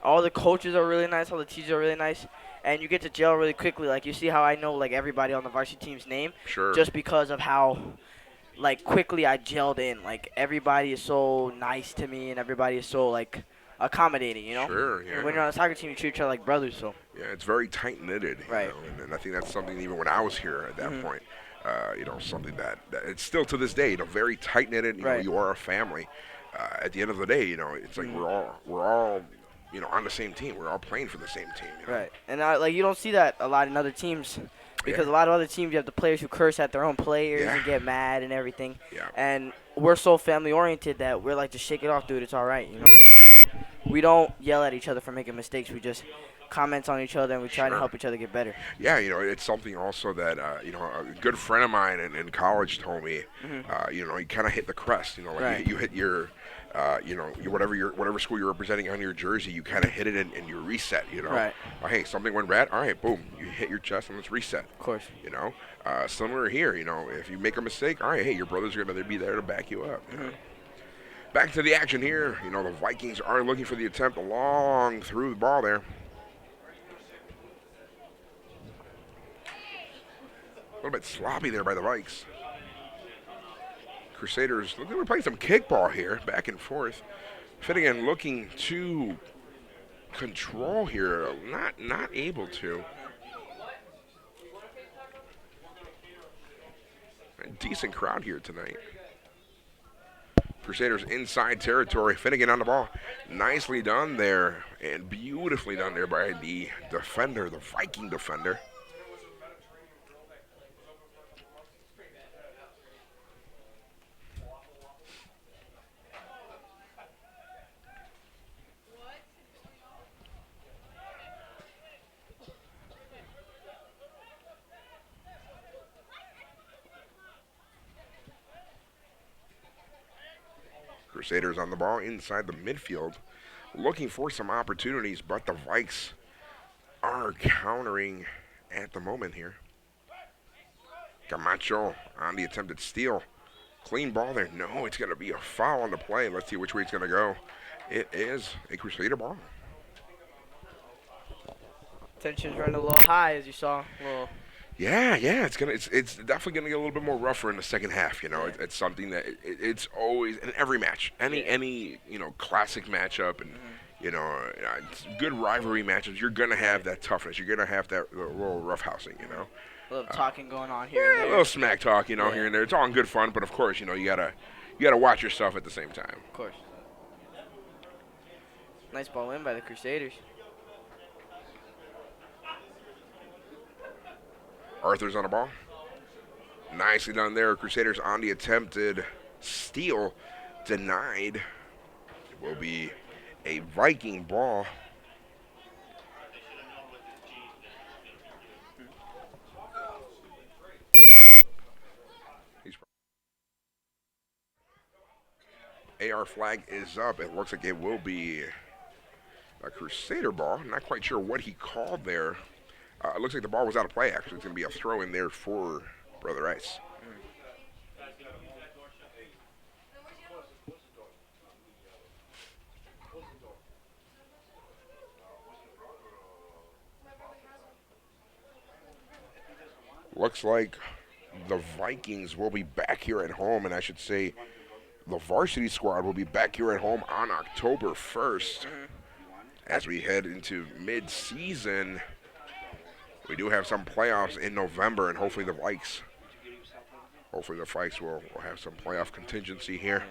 All the coaches are really nice. All the teachers are really nice. And you get to gel really quickly. Like, you see how I know, like, everybody on the varsity team's name? Sure. Just because of how, like, quickly I gelled in. Like, everybody is so nice to me, and everybody is so, like, accommodating, Sure, yeah. And when you're on a soccer team, you treat each other like brothers, so. Yeah, it's very tight-knitted. Right. And I think that's something even when I was here at that point. Something that it's still to this day, very tight-knitted. Right. You are a family. At the end of the day, it's like we're all, on the same team. We're all playing for the same team. Right. And, you don't see that a lot in other teams because Yeah. a lot of other teams, you have the players who curse at their own players Yeah. and get mad and everything. Yeah. And we're so family-oriented that we're like, just shake it off, dude. It's all right, We don't yell at each other for making mistakes. We just comment on each other, and we try to Sure. help each other get better. Yeah, it's something also that a good friend of mine in college told me. You kind of hit the crest. Like Right. you hit your, whatever school you're representing on your jersey, you kind of hit it and you reset. Right. Oh, hey, something went bad. All right, boom, you hit your chest and let's reset. Of course. Similar here. If you make a mistake, all right, hey, your brothers are gonna be there to back you up. Back to the action here. The Vikings are looking for the attempt along through the ball there. A little bit sloppy there by the Vikes. Crusaders, look, we're playing some kickball here, back and forth. Finnegan looking to control here, not able to. A decent crowd here tonight. Crusaders inside territory. Finnegan on the ball. Nicely done there, and beautifully done there by the defender, the Viking defender. Crusaders on the ball inside the midfield, looking for some opportunities, but the Vikes are countering at the moment here. Camacho on the attempted steal. Clean ball there. No, it's going to be a foul on the play. Let's see which way it's going to go. It is a Crusader ball. Tension's running a little high, as you saw. Yeah, it's definitely gonna get a little bit more rougher in the second half. It's something that it's always in every match, any classic matchup, and it's good rivalry matchups. You're gonna have that toughness. You're gonna have that little roughhousing. A little talking going on here. Yeah, and a there. little smack talk, here and there. It's all in good fun, but of course, you gotta watch yourself at the same time. Of course. Nice ball in by the Crusaders. Arthur's on the ball. Nicely done there. Crusaders on the attempted steal. Denied. It will be a Viking ball. AR flag is up. It looks like it will be a Crusader ball. Not quite sure what he called there. It looks like the ball was out of play, actually. It's going to be a throw in there for Brother Rice. Looks like the Vikings will be back here at home, and I should say the varsity squad will be back here at home on October 1st. As we head into mid-season, we do have some playoffs in November, and hopefully the Vikes will have some playoff contingency here.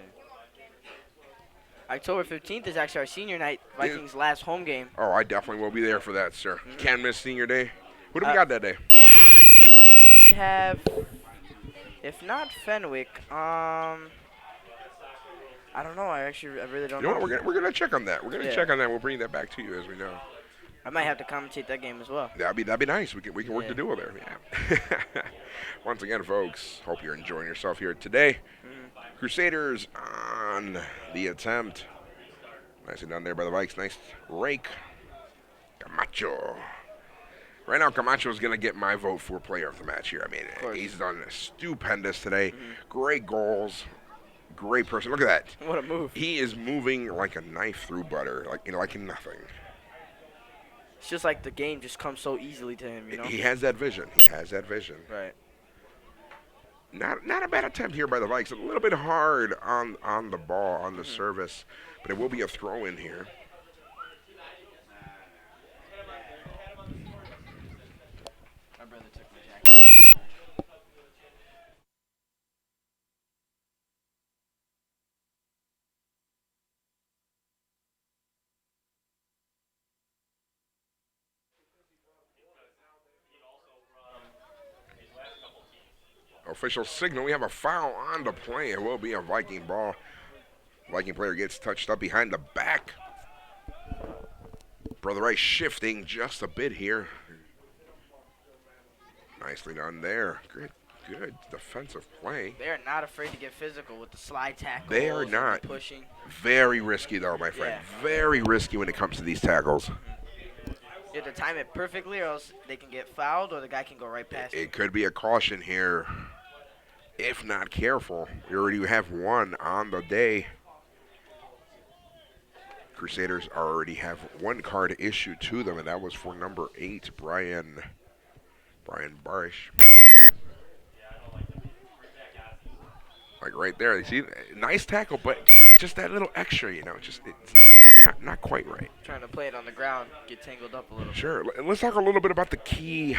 October 15th is actually our senior night, Vikings' last home game. Oh, I definitely will be there for that, sir. Can't miss senior day. Who do we got that day? We have, if not Fenwick, I don't know. I really don't know. You know what? We're gonna check on that. We're gonna check on that. We'll bring that back to you as we know. I might have to commentate that game as well. That'd be nice. We can work the duo there. Yeah. Once again, folks, hope you're enjoying yourself here today. Crusaders on the attempt. Nicely done there by the Vikes. Nice rake. Camacho. Right now, Camacho is going to get my vote for player of the match here. I mean, he's done stupendous today. Great goals. Great person. Look at that. What a move. He is moving like a knife through butter, like nothing. It's just like the game just comes so easily to him, you know? He has that vision. Right. Not a bad attempt here by the Vikes. A little bit hard on the ball, on the service, but it will be a throw in here. My brother took my jacket. Official signal. We have a foul on the play. It will be a Viking ball. Viking player gets touched up behind the back. Brother Rice shifting just a bit here. Nicely done there. Good defensive play. They are not afraid to get physical with the slide tackles. They are not. Pushing. Very risky, though, my friend. Yeah. Very risky when it comes to these tackles. You have to time it perfectly, or else they can get fouled, or the guy can go right past you. It could be a caution here if not careful. We already have one on the day. Crusaders already have one card issued to them, and that was for number 8, Brian Barish. Like right there, you see, nice tackle, but just that little extra, it's not quite right. Trying to play it on the ground, get tangled up a little. Sure. Let's talk a little bit about the key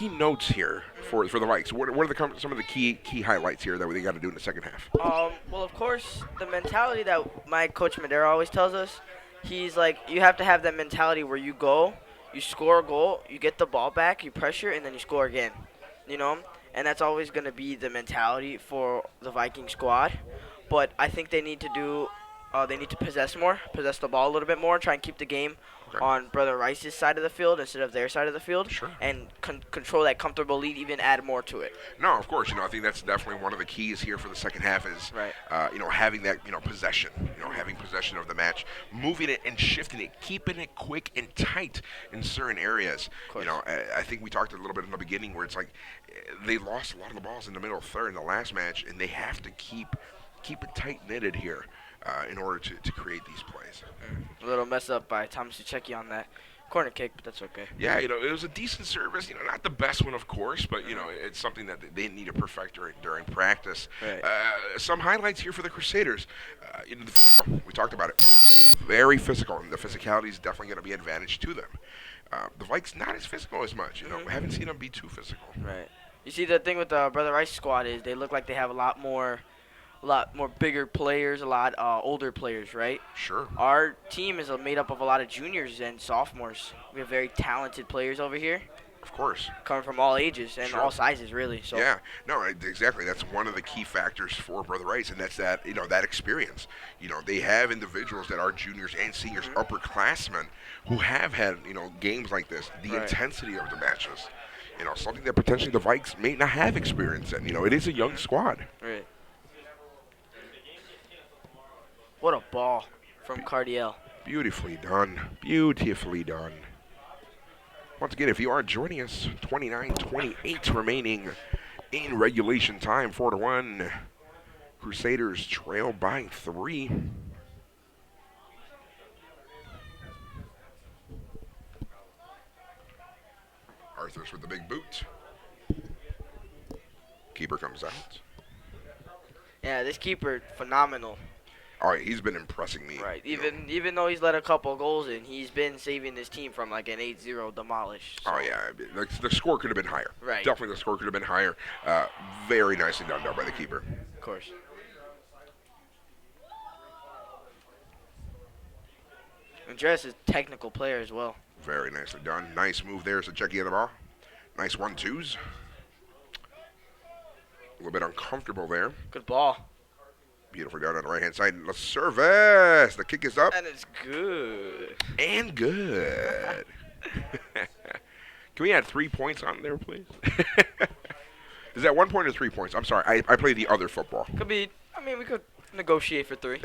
notes here for the Vikes. What are some of the key highlights here that they got to do in the second half? Well, of course, the mentality that my coach Madera always tells us, he's like, you have to have that mentality where you go, you score a goal, you get the ball back, you pressure, and then you score again. And that's always going to be the mentality for the Viking squad. But I think they need to do, they need to possess the ball a little bit more, try and keep the game on Brother Rice's side of the field instead of their side of the field, sure. And control that comfortable lead, even add more to it. No, of course. I think that's definitely one of the keys here for the second half is, having that, possession, having possession of the match, moving it and shifting it, keeping it quick and tight in certain areas. I think we talked a little bit in the beginning where it's like they lost a lot of the balls in the middle third in the last match, and they have to keep it tight-knitted here. In order to create these plays. A little mess up by Thomas Suchecki on that corner kick, but that's okay. Yeah, it was a decent service. Not the best one, of course, but, it's something that they need to perfect during practice. Right. Some highlights here for the Crusaders. We talked about it. Very physical, and the physicality is definitely going to be an advantage to them. The Vikes not as physical as much. We haven't seen them be too physical. Right. You see, the thing with the Brother Rice squad is they look like they have a lot a lot more bigger players, a lot older players, right? Sure. Our team is made up of a lot of juniors and sophomores. We have very talented players over here, Of course. coming from all ages and Sure. all sizes, really. So Yeah, no, exactly. That's one of the key factors for Brother Rice, and that's that that experience. They have individuals that are juniors and seniors, upperclassmen, who have had games like this. The Right. intensity of the matches, something that potentially the Vikes may not have experienced. And it is a young squad. right. What a ball from Cardiel. Beautifully done. Beautifully done. Once again, if you are joining us, 29-28 remaining in regulation time, 4-1. Crusaders trail by 3. Arthur's with the big boot. Keeper comes out. Yeah, this keeper, phenomenal. All right, he's been impressing me. Right. Even though he's let a couple goals in, he's been saving this team from like an 8-0 demolish. So. Oh, yeah. The score could have been higher. Right. Definitely the score could have been higher. Very nicely done by the keeper. Of course. Andres is a technical player as well. Very nicely done. Nice move there as a checking of the ball. Nice 1-2s. A little bit uncomfortable there. Good ball. Beautifully done on the right-hand side. The service. The kick is up. And it's good. And good. Can we add 3 points on there, please? Is that 1 point or 3 points? I'm sorry. I play the other football. Could be. I mean, we could negotiate for 3.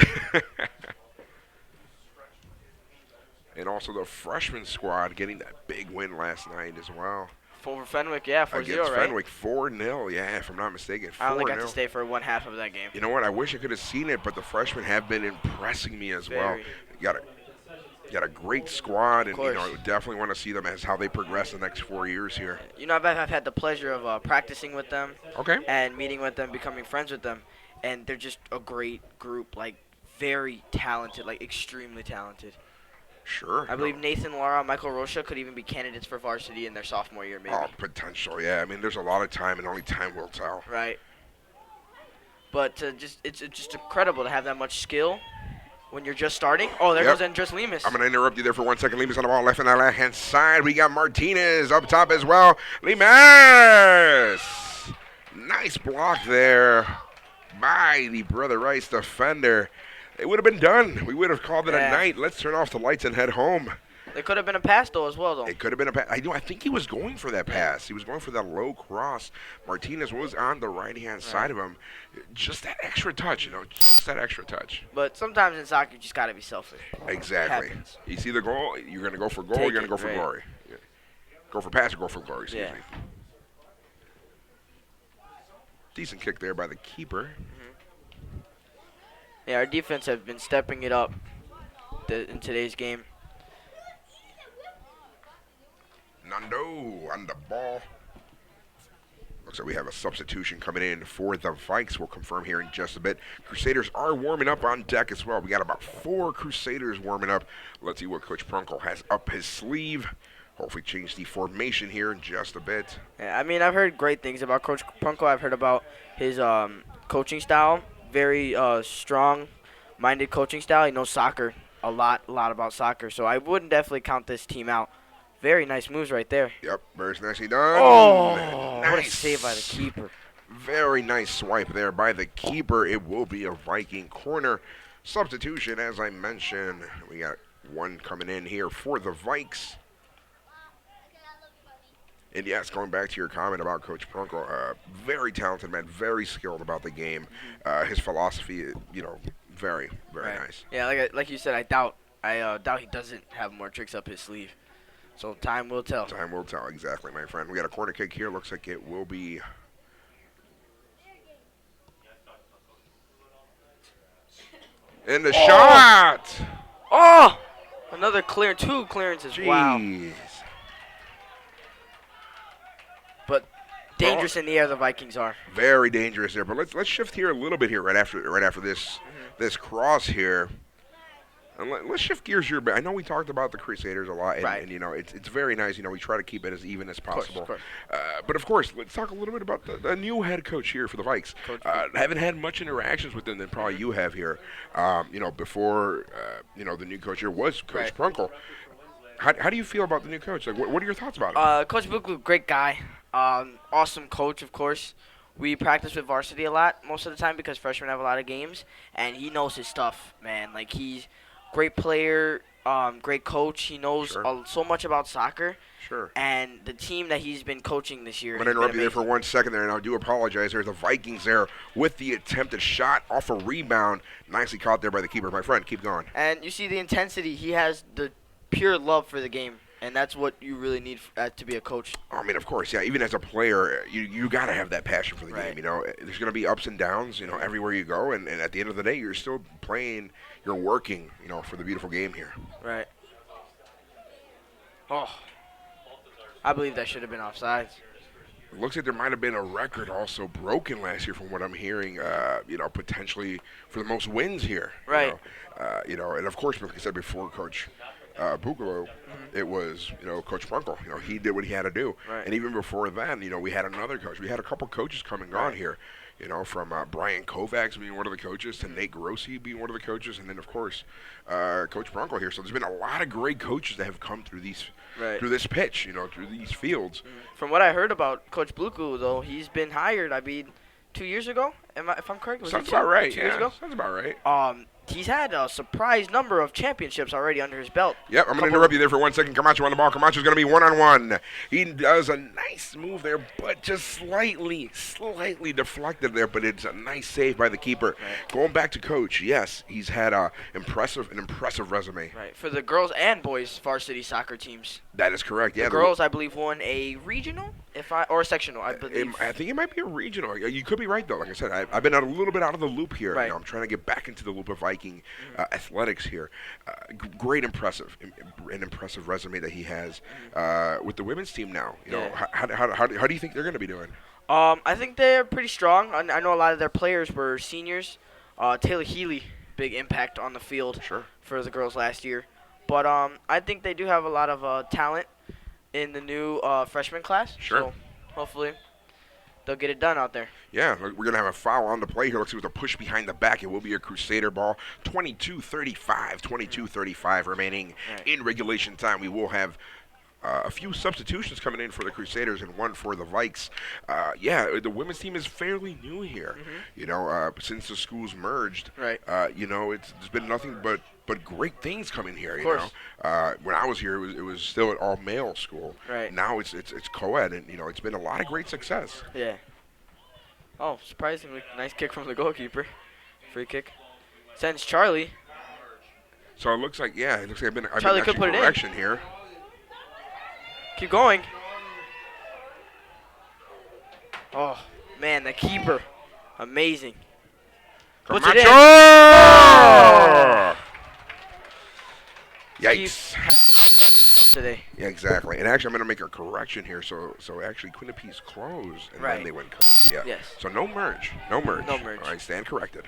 And also the freshman squad getting that big win last night as well. For Fenwick, yeah, 4-0, Against right? Fenwick, 4-0. Yeah, if I'm not mistaken, 4-0. I only got to stay for one half of that game. You know what? I wish I could have seen it, but the freshmen have been impressing me as well. Very. Got a great squad, and course. definitely want to see them as how they progress the next 4 years here. I've had the pleasure of practicing with them. Okay. And meeting with them, becoming friends with them, and they're just a great group. Like very talented, like extremely talented. Sure. I believe Nathan Lara, Michael Rocha could even be candidates for varsity in their sophomore year, maybe. Oh, potential, yeah. I mean, there's a lot of time, and only time will tell. Right. But it's just incredible to have that much skill when you're just starting. Oh, there goes Andres Lemus. I'm going to interrupt you there for 1 second. Lemus on the ball, left and left-hand side. We got Martinez up top as well. Lemus! Nice block there by the Brother Rice defender. It would have been done. We would have called it a night. Let's turn off the lights and head home. It could have been a pass, though, as well, though. It could have been a pass. I think he was going for that pass. He was going for that low cross. Martinez was on the right-hand side of him. Just that extra touch, just that extra touch. But sometimes in soccer, you just got to be selfish. Exactly. You see the goal, you're going to go for goal, you're going to go for glory. Yeah. Go for pass or go for glory, excuse me. Decent kick there by the keeper. Yeah, our defense have been stepping it up in today's game. Nando on the ball. Looks like we have a substitution coming in for the Vikes. We'll confirm here in just a bit. Crusaders are warming up on deck as well. We got about 4 Crusaders warming up. Let's see what Coach Prunkel has up his sleeve. Hopefully change the formation here in just a bit. Yeah, I mean, I've heard great things about Coach Prunkel. I've heard about his coaching style. Very strong-minded coaching style. He knows soccer a lot about soccer. So I wouldn't definitely count this team out. Very nice moves right there. Yep, very nicely done. Oh, nice. What a save by the keeper. Very nice swipe there by the keeper. It will be a Viking corner. Substitution, as I mentioned. We got 1 coming in here for the Vikes. And yes, going back to your comment about Coach Prunkel, very talented man, very skilled about the game. His philosophy, very, very nice. Yeah, like you said, I doubt he doesn't have more tricks up his sleeve. So time will tell. Time will tell, exactly, my friend. We got a corner kick here. Looks like it will be. In the shot. Oh, another 2 clearances. Jeez. Wow. But dangerous in the air, the Vikings are. Very dangerous there. But let's shift here a little bit here right after this this cross here. Let's shift gears here, but I know we talked about the Crusaders a lot, and, Right. and it's very nice. We try to keep it as even as possible. Of course. But of course, let's talk a little bit about the new head coach here for the Vikes. Coach Haven't had much interactions with them than probably you have here. Before the new coach here was Coach Right. Prunkle. How do you feel about the new coach? Like, what are your thoughts about him? Coach Buku, great guy. Awesome coach, of course. We practice with Varsity a lot most of the time because freshmen have a lot of games, and he knows his stuff, man. Like, he's great player, great coach. He knows Sure. so much about soccer, Sure. and the team that he's been coaching this year. I'm going to interrupt you there for 1 second there, and I do apologize. There's the Vikings there with the attempted shot off a rebound. Nicely caught there by the keeper. My friend, keep going. And you see the intensity. He has the pure love for the game, and that's what you really need to be a coach. I mean, of course, yeah. Even as a player, you got to have that passion for the Right. game. There's going to be ups and downs, everywhere you go. And at the end of the day, you're still playing, you're working, for the beautiful game here. Right. Oh. I believe that should have been offsides. It looks like there might have been a record also broken last year from what I'm hearing, potentially for the most wins here. Right. And of course, like I said before, Coach Bugalo, it was, Coach Prunkle. He did what he had to do. Right. And even before then, we had another coach. We had a couple coaches coming on here, from Brian Kovacs being one of the coaches to Nate Grossi being one of the coaches, and then, of course, Coach Prunkle here. So there's been a lot of great coaches that have come through through this pitch, through these fields. From what I heard about Coach Bluku, though, he's been hired, I mean, 2 years ago? If I'm correct? Was Sounds it about right. 2 years ago? Sounds about right. He's had a surprise number of championships already under his belt. Yep, I'm going to interrupt you there for 1 second. Camacho on the ball. Camacho's going to be one-on-one. He does a nice move there, but just slightly deflected there, but it's a nice save by the keeper. Right. Going back to Coach, yes, he's had an impressive resume. Right, for the girls and boys varsity soccer teams. That is correct, yeah. The girls, I believe, won a regional, or a sectional, I believe. I think it might be a regional. You could be right, though. Like I said, I've been a little bit out of the loop here. Right. I'm trying to get back into the loop of Viking athletics here. Great, impressive resume that he has with the women's team now. How do you think they're going to be doing? I think they're pretty strong. I know a lot of their players were seniors. Taylor Healy, big impact on the field Sure. for the girls last year. But I think they do have a lot of talent in the new freshman class. Sure. So hopefully they'll get it done out there. Yeah, we're going to have a foul on the play here. Let's see with a push behind the back. It will be a Crusader ball. 22:35 remaining in regulation time. We will have a few substitutions coming in for the Crusaders and one for the Vikes. The women's team is fairly new here. Since the schools merged. Right. There's been nothing but great things coming here. Of course. When I was here, it was still an all male school. Right. Now it's co-ed, and it's been a lot of great success. Yeah. Oh, surprisingly, nice kick from the goalkeeper. Free kick. Sends Charlie. So it looks like I've been Charlie could actually put it in. correction here. Keep going. Oh, man, the keeper. Amazing. Puts it in. Camacho! Yikes. Keith has outdone himself today. Yeah, exactly. And actually, I'm going to make a correction here. So actually, Quinnipia's closed, and Right. then they went. Yeah. Yes. So no merge. No merge. No merge. All right, stand corrected.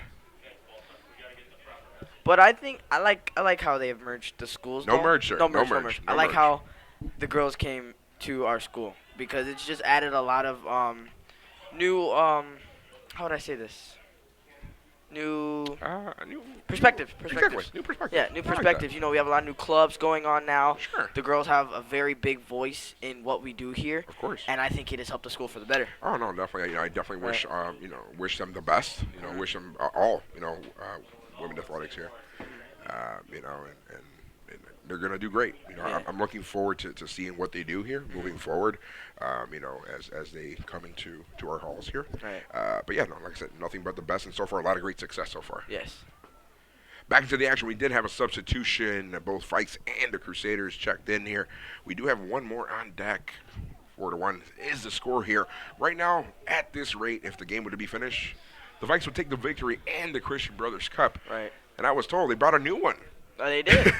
But I think I like how they have merged the schools. No though. merge, sir. No No merge. merge. I No like merge. how the girls came to our school because it's just added a lot of new how would I say this? New perspective. Exactly. New perspective. Yeah, new I like perspectives. We have a lot of new clubs going on now. Sure. The girls have a very big voice in what we do here. Of course. And I think it has helped the school for the better. Oh no, definitely. I definitely wish Right. wish them the best. Wish them all women athletics here. And they're gonna do great. Yeah. I'm looking forward to seeing what they do here moving forward. As they come into our halls here. Right. But yeah, no, like I said, nothing but the best, and so far a lot of great success so far. Yes. Back into the action, we did have a substitution. Both Vikes and the Crusaders checked in here. We do have one more on deck. 4-1 is the score here. Right now, at this rate, if the game were to be finished, the Vikes would take the victory and the Christian Brothers Cup. Right. And I was told they brought a new one. Oh, they did.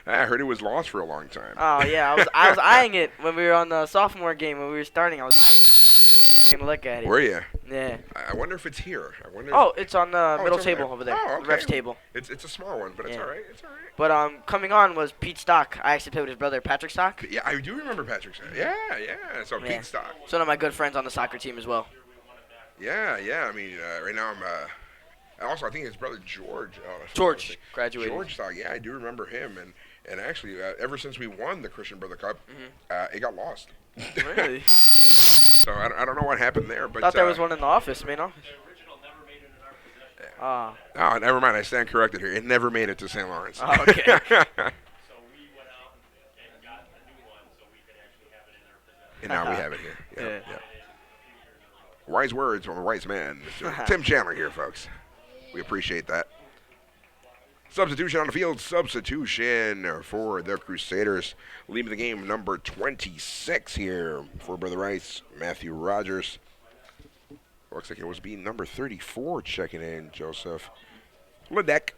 I heard it was lost for a long time. Oh yeah, I was eyeing it when we were on the sophomore game when we were starting. I was eyeing it to look at it. Were you? Yeah. I wonder if it's here. I wonder. Oh, it's on the Oh, middle it's over table there. over there. Oh, The refs okay. table. It's a small one, but it's Yeah. all right. It's all right. But coming on was Pete Stock. I actually played with his brother, Patrick Stock. Yeah, I do remember Patrick. Yeah, yeah. So Yeah. Pete Stock. He's one of my good friends on the soccer team as well. Yeah, yeah. I mean, right now I'm. Also, I think his brother George. George graduated. George Stock. Yeah, I do remember him. And actually, ever since we won the Christian Brother Cup, it got lost. Really? So I don't know what happened there, but Thought there was one in the office, main office. Oh, never mind. I stand corrected here. It never made it to St. Lawrence. Oh, okay. And now we have it here. Yeah. Yeah. Wise words from a wise man. Mr. Tim Chandler here, folks. We appreciate that. Substitution on the field. Substitution for the Crusaders. Leaving the game, number 26 here for Brother Rice, Matthew Rogers. Looks like it was being number 34 checking in, Joseph Ledeck.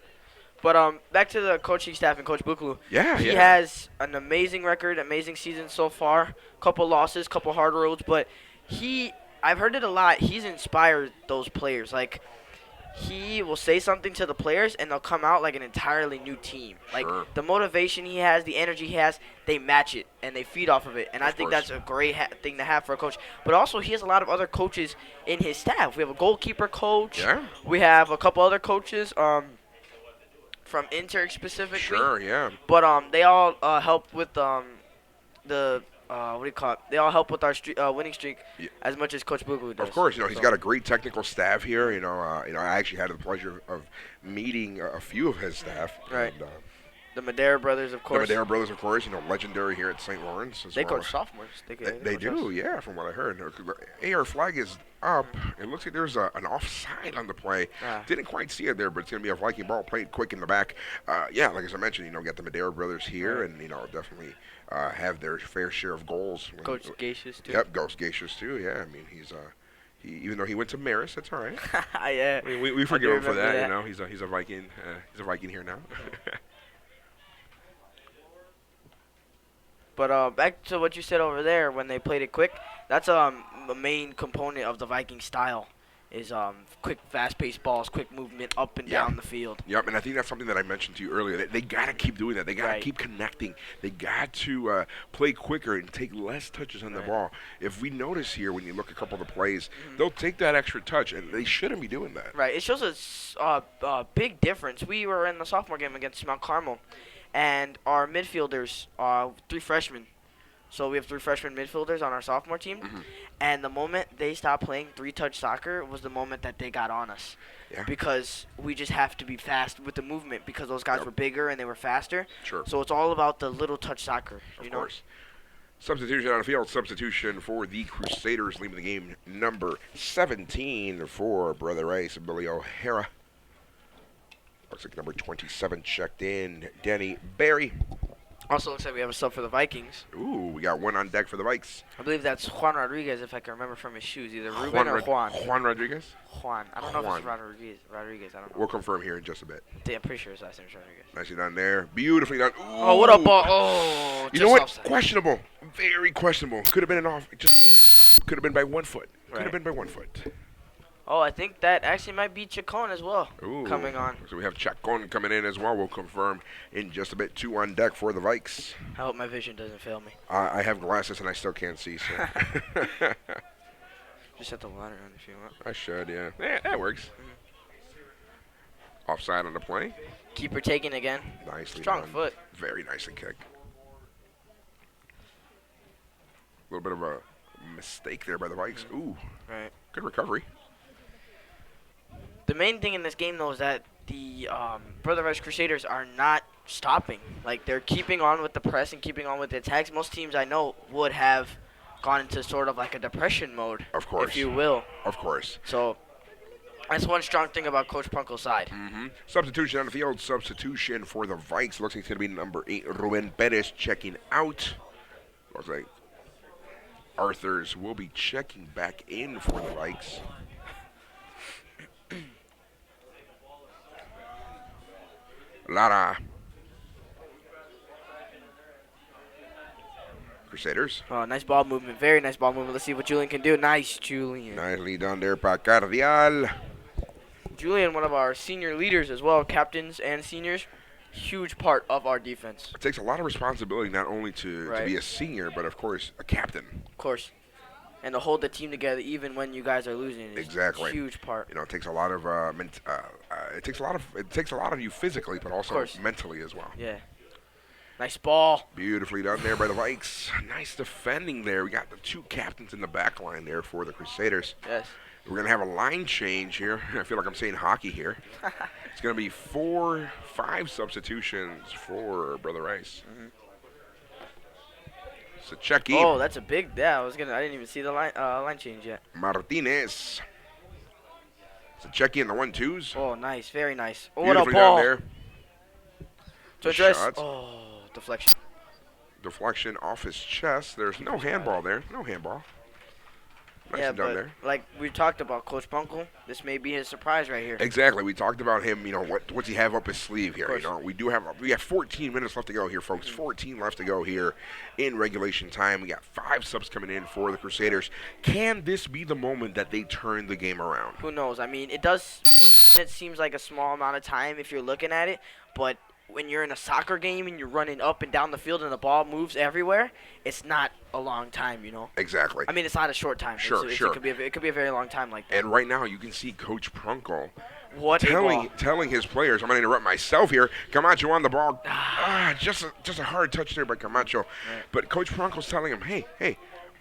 But back to the coaching staff and Coach Bukulu. Yeah, He has an amazing record, amazing season so far. Couple losses, couple hard roads, but I've heard it a lot. He's inspired those players. Like, he will say something to the players, and they'll come out like an entirely new team. Like, Sure. the motivation he has, the energy he has, they match it, and they feed off of it. And I think course. that's a great thing to have for a coach. But also, he has a lot of other coaches in his staff. We have a goalkeeper coach. Yeah. We have a couple other coaches from Inter specifically. Sure, yeah. But they all help with the what do you call it? They all help with our winning streak as much as Coach Buglu does. Of course, he's got a great technical staff here. I actually had the pleasure of meeting a few of his staff. Right. And, The Madera brothers, of course. the Madera brothers, of course, legendary here at St. Lawrence. They coach sophomores. They coach do, us. yeah, from what I heard. AR flag is up. It looks like there's an offside on the play. Didn't quite see it there, but it's going to be a Viking ball played quick in the back. Yeah, like as I mentioned, got the Madera brothers here, and, definitely have their fair share of goals. Coach Gacious, too. Yep, Coach Gacious, too, yeah. I mean, even though he went to Marist, that's all right. Yeah. We forgive him for remember that, that. He's a Viking. He's a Viking here now. But back to what you said over there when they played it quick, that's a main component of the Viking style is quick, fast-paced balls, quick movement up and down the field. Yep, and I think that's something that I mentioned to you earlier. They got to keep doing that. They got to keep connecting. They got to play quicker and take less touches on the ball. If we notice here, when you look at a couple of the plays, they'll take that extra touch, and they shouldn't be doing that. Right. It shows a big difference. We were in the sophomore game against Mount Carmel, and our midfielders are 3 freshmen. So we have 3 freshman midfielders on our sophomore team. And the moment they stopped playing 3-touch soccer was the moment that they got on us. Yeah. Because we just have to be fast with the movement because those guys were bigger and they were faster. Sure. So it's all about the little touch soccer. Of course. Substitution on the field. Substitution for the Crusaders, leaving the game, number 17 for Brother Rice and Billy O'Hara. Looks like number 27 checked in, Denny Barry. Also looks like we have a sub for the Vikings. Ooh, we got one on deck for the Vikes. I believe that's Juan Rodriguez, if I can remember from his shoes. Either Ruben or Juan. Juan Rodriguez? Juan. I don't know if it's Rodriguez. I don't know. We'll confirm here in just a bit. I'm pretty sure his last name is Rodriguez. Nicely done there. Beautifully done. Ooh. Oh, what a ball. Oh, You know what? Offside. Questionable. Very questionable. Could have been an off. Just could have been by 1 foot. Could have been by 1 foot. Oh, I think that actually might be Chacon as well. Ooh. Coming on. So we have Chacon coming in as well. We'll confirm in just a bit. 2 on deck for the Vikes. I hope my vision doesn't fail me. I have glasses and I still can't see, so. Just set the ladder on if you want. I should, yeah. Yeah, that works. Offside on the play. Keeper taking again. Nicely Strong done. foot. Very nicely kicked. A little bit of a mistake there by the Vikes. Ooh, Right. good recovery. The main thing in this game, though, is that the Brother Rice Crusaders are not stopping. Like, they're keeping on with the press and keeping on with the attacks. Most teams I know would have gone into sort of like a depression mode, Of course. if you will. Of course. So that's one strong thing about Coach Punkel's side. Substitution on the field. Substitution for the Vikes. Looks like it's going to be number 8, Ruben Perez, checking out. Looks like Arthurs will be checking back in for the Vikes. Lara. Crusaders. Oh, nice ball movement. Very nice ball movement. Let's see what Julian can do. Nice, Julian. Nicely done there by Cardial. Julian, one of our senior leaders as well, captains and seniors. Huge part of our defense. It takes a lot of responsibility not only to be a senior, but of course a captain. Of course. And to hold the team together even when you guys are losing is Exactly. a huge part. You know, it takes a lot of it takes a lot of you physically, but also mentally as well. Yeah. Nice ball. Beautifully done there by the Vikes. Nice defending there. We got the two captains in the back line there for the Crusaders. Yes. We're going to have a line change here. I feel like I'm saying hockey here. It's going to be 4-5 substitutions for Brother Rice. So check in. Oh, that's a big. Yeah, I didn't even see the line change yet. Martinez. So check in the 1-2s. Oh, nice, very nice. Oh, what a Beautifully ball. done there. To address. Shots. Oh, deflection. Deflection off his chest. There's no handball there. No handball. Nice Yeah, and done but there. like we talked about, Coach Bunkle, this may be his surprise right here. Exactly. We talked about him. You know, what's he have up his sleeve here? Of You know, we have 14 minutes left to go here, folks. 14 left to go here in regulation time. We got 5 subs coming in for the Crusaders. Can this be the moment that they turn the game around? Who knows? I mean, it seems like a small amount of time if you're looking at it, but when you're in a soccer game and you're running up and down the field and the ball moves everywhere, it's not a long time, you know. Exactly. I mean, it's not a short time. Sure. It could be a very long time like that. And right now you can see Coach Prunkle telling his players. I'm going to interrupt myself here. Camacho on the ball. Just a hard touch there by Camacho. Right. But Coach Prunkle's telling him, hey,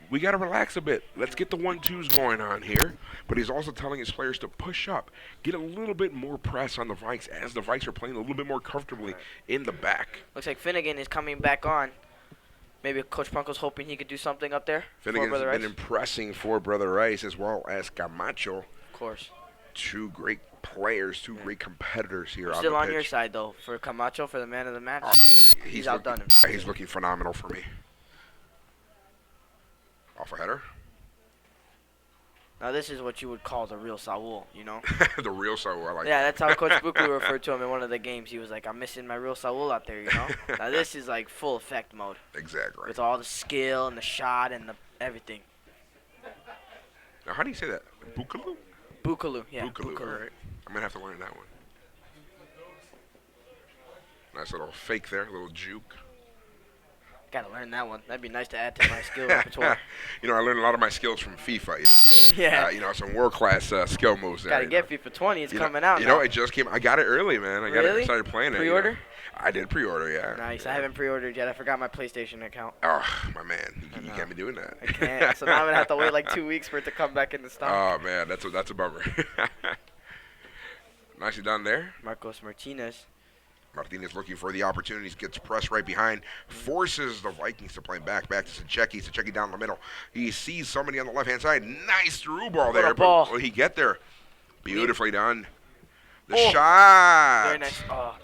we got to relax a bit. Let's get the 1-2s going on here. But he's also telling his players to push up, get a little bit more press on the Vikes as the Vikes are playing a little bit more comfortably in the back. Looks like Finnegan is coming back on. Maybe Coach Prunkle's hoping he could do something up there. Finnegan's been impressing for Brother Rice as well as Camacho. Of course. 2 great players, 2 great competitors here on the pitch. Still on your side, though, for Camacho, for the man of the match. He's outdone him. He's looking phenomenal for me. Off a header. Now, this is what you would call the real Saul, you know? The real Saul, I like that. Yeah, that's how Coach Buku referred to him in one of the games. He was like, I'm missing my real Saul out there, you know? Now, this is like full effect mode. Exactly. With all the skill and the shot and the everything. Now, how do you say that? Bukalu? Bukalu, yeah. Bukalu, all right. I'm going to have to learn that one. Nice little fake there, a little juke. Gotta learn that one. That'd be nice to add to my skill repertoire. You know, I learned a lot of my skills from FIFA. Yeah. You know, some world-class skill moves there. Gotta get FIFA 20. It's coming out. You know, it just came. I got it early, man. I started playing it. Pre-order? You know. I did pre-order, yeah. Nice. I haven't pre-ordered yet. I forgot my PlayStation account. Oh, my man. You can't be doing that. I can't. So now I'm going to have to wait like 2 weeks for it to come back into stock. Oh, man. That's a bummer. Nicely done there. Marcos Martinez. Martinez looking for the opportunities, gets pressed right behind, forces the Vikings to play back to Sacheki. Sacheki down the middle. He sees somebody on the left-hand side. Nice through ball there. But will he get there? Beautifully done. The shot. Very nice. Oh,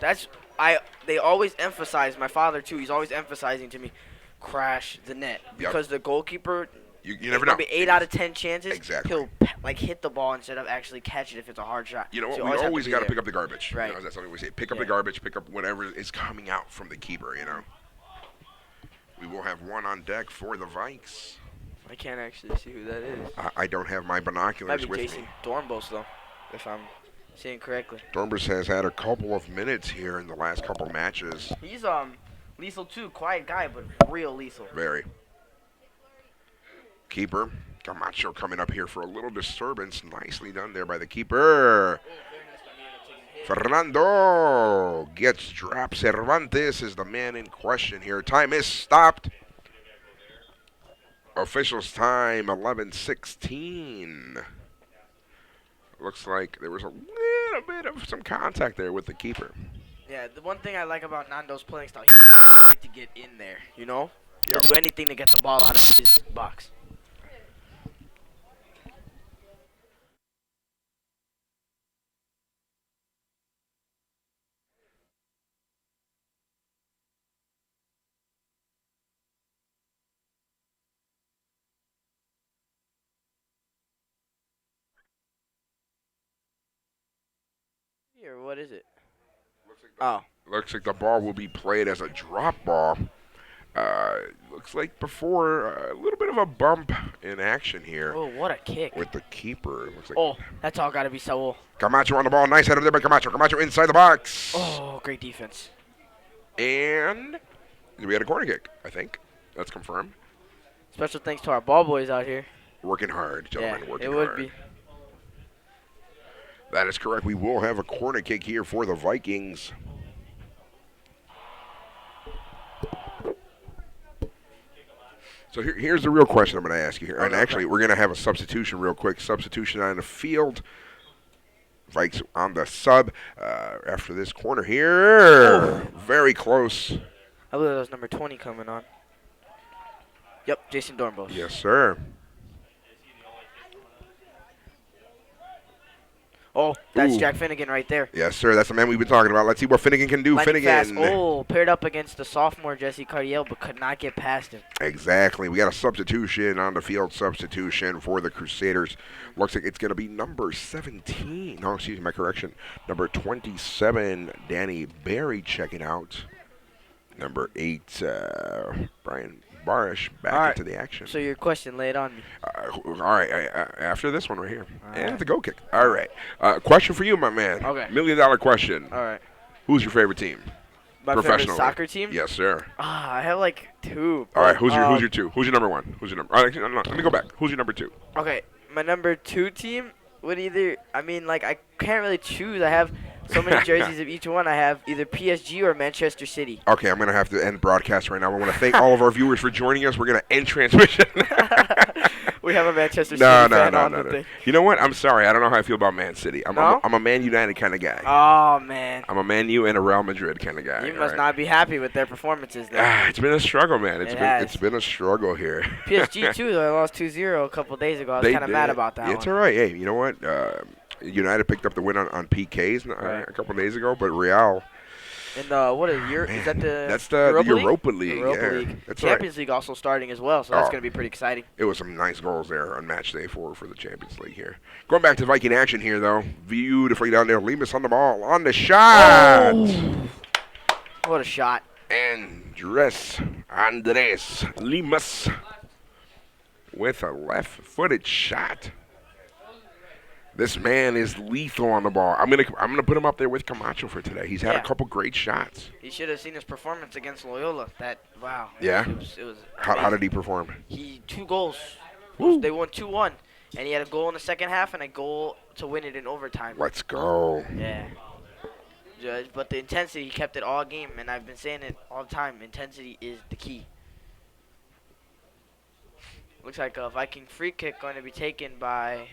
they always emphasize, my father too, he's always emphasizing to me, crash the net. Because the goalkeeper, you never know. Maybe 8 out of 10 chances, exactly. he'll hit the ball instead of actually catch it if it's a hard shot. You know what? We always got to pick up the garbage. Right. You know, that's something we say. Pick up the garbage. Pick up whatever is coming out from the keeper. You know. We will have one on deck for the Vikes. I can't actually see who that is. I don't have my binoculars with Jason me. Dornbos, though, if I'm seeing correctly. Dornbos has had a couple of minutes here in the last couple matches. He's lethal too, quiet guy, but real lethal. Very. Keeper. Camacho coming up here for a little disturbance. Nicely done there by the keeper. Fernando gets dropped. Cervantes is the man in question here. Time is stopped. Officials time 11:16. Looks like there was a little bit of some contact there with the keeper. Yeah, the one thing I like about Nando's playing style, he's quick to get in there, you know? He'll do anything to get the ball out of his box. Or what is it? Looks like the ball will be played as a drop ball. Looks like before a little bit of a bump in action here Oh, what a kick. with the keeper. Looks like Oh, that's all got to be Saul. Camacho on the ball. Nice header there by Camacho. Camacho inside the box. Oh, great defense. And we had a corner kick, I think. That's confirmed. Special thanks to our ball boys out here. Working hard, gentlemen. Yeah, Working it would hard. be. That is correct. We will have a corner kick here for the Vikings. So here's the real question I'm going to ask you here. And actually, we're going to have a substitution real quick. Substitution on the field. Vikes on the sub after this corner here. Oh. Very close. I believe that was number 20 coming on. Yep, Jason Dornbos. Yes, sir. Oh, that's Ooh. Jack Finnegan right there. Yes, sir. That's the man we've been talking about. Let's see what Finnegan can do. Lightning fast. Finnegan. Oh, paired up against the sophomore Jesse Cardiel, but could not get past him. Exactly. We got a substitution on the field. Substitution for the Crusaders. Looks like it's going to be number 17. No, excuse me, my correction. Number 27, Danny Barry checking out. Number 8, Brian Barish back into the action. So your question, lay it on me. All right, after this one right here. All And right. the goal kick. All right. Question for you, my man. Okay. $1 million question. All right. Who's your favorite team? My favorite Professionally. soccer team? Yes, sir. I have like two. All right, who's your but, 2? Who's your number 1? Who's your number? All right, no, let me go back. Who's your number 2? Okay, my number 2 team would either, I can't really choose. I have so many jerseys of each one. I have either PSG or Manchester City. Okay, I'm going to have to end broadcast right now. I want to thank all of our viewers for joining us. We're going to end transmission. We have a Manchester City No. fan on the thing. You know what? I'm sorry. I don't know how I feel about Man City. I'm a Man United kind of guy. Oh, man. I'm a Man U and a Real Madrid kind of guy. You all must right? not be happy with their performances there. It's been a struggle, man. has. It's been a struggle here. PSG, too, though. I lost 2-0 a couple days ago. I was kind of mad about that It's one. all right. Hey, you know what? United picked up the win on PKs Right. a couple days ago, but Real. And what is is that the That's the Europa League. The Europa yeah. League. That's all right. Champions League also starting as well, so that's Oh. going to be pretty exciting. It was some nice goals there on match day 4 for the Champions League here. Going back to Viking action here, though. Beautifully down there. Lemus on the ball. On the shot. Oh. What a shot. Andres Lemus with a left-footed shot. This man is lethal on the ball. I'm gonna put him up there with Camacho for today. He's had a couple great shots. He should have seen his performance against Loyola. Wow. Yeah? It was How did he perform? He 2 goals. Woo. They won 2-1, and he had a goal in the second half and a goal to win it in overtime. Let's go. Yeah. But the intensity, he kept it all game, and I've been saying it all the time. Intensity is the key. Looks like a Viking free kick going to be taken by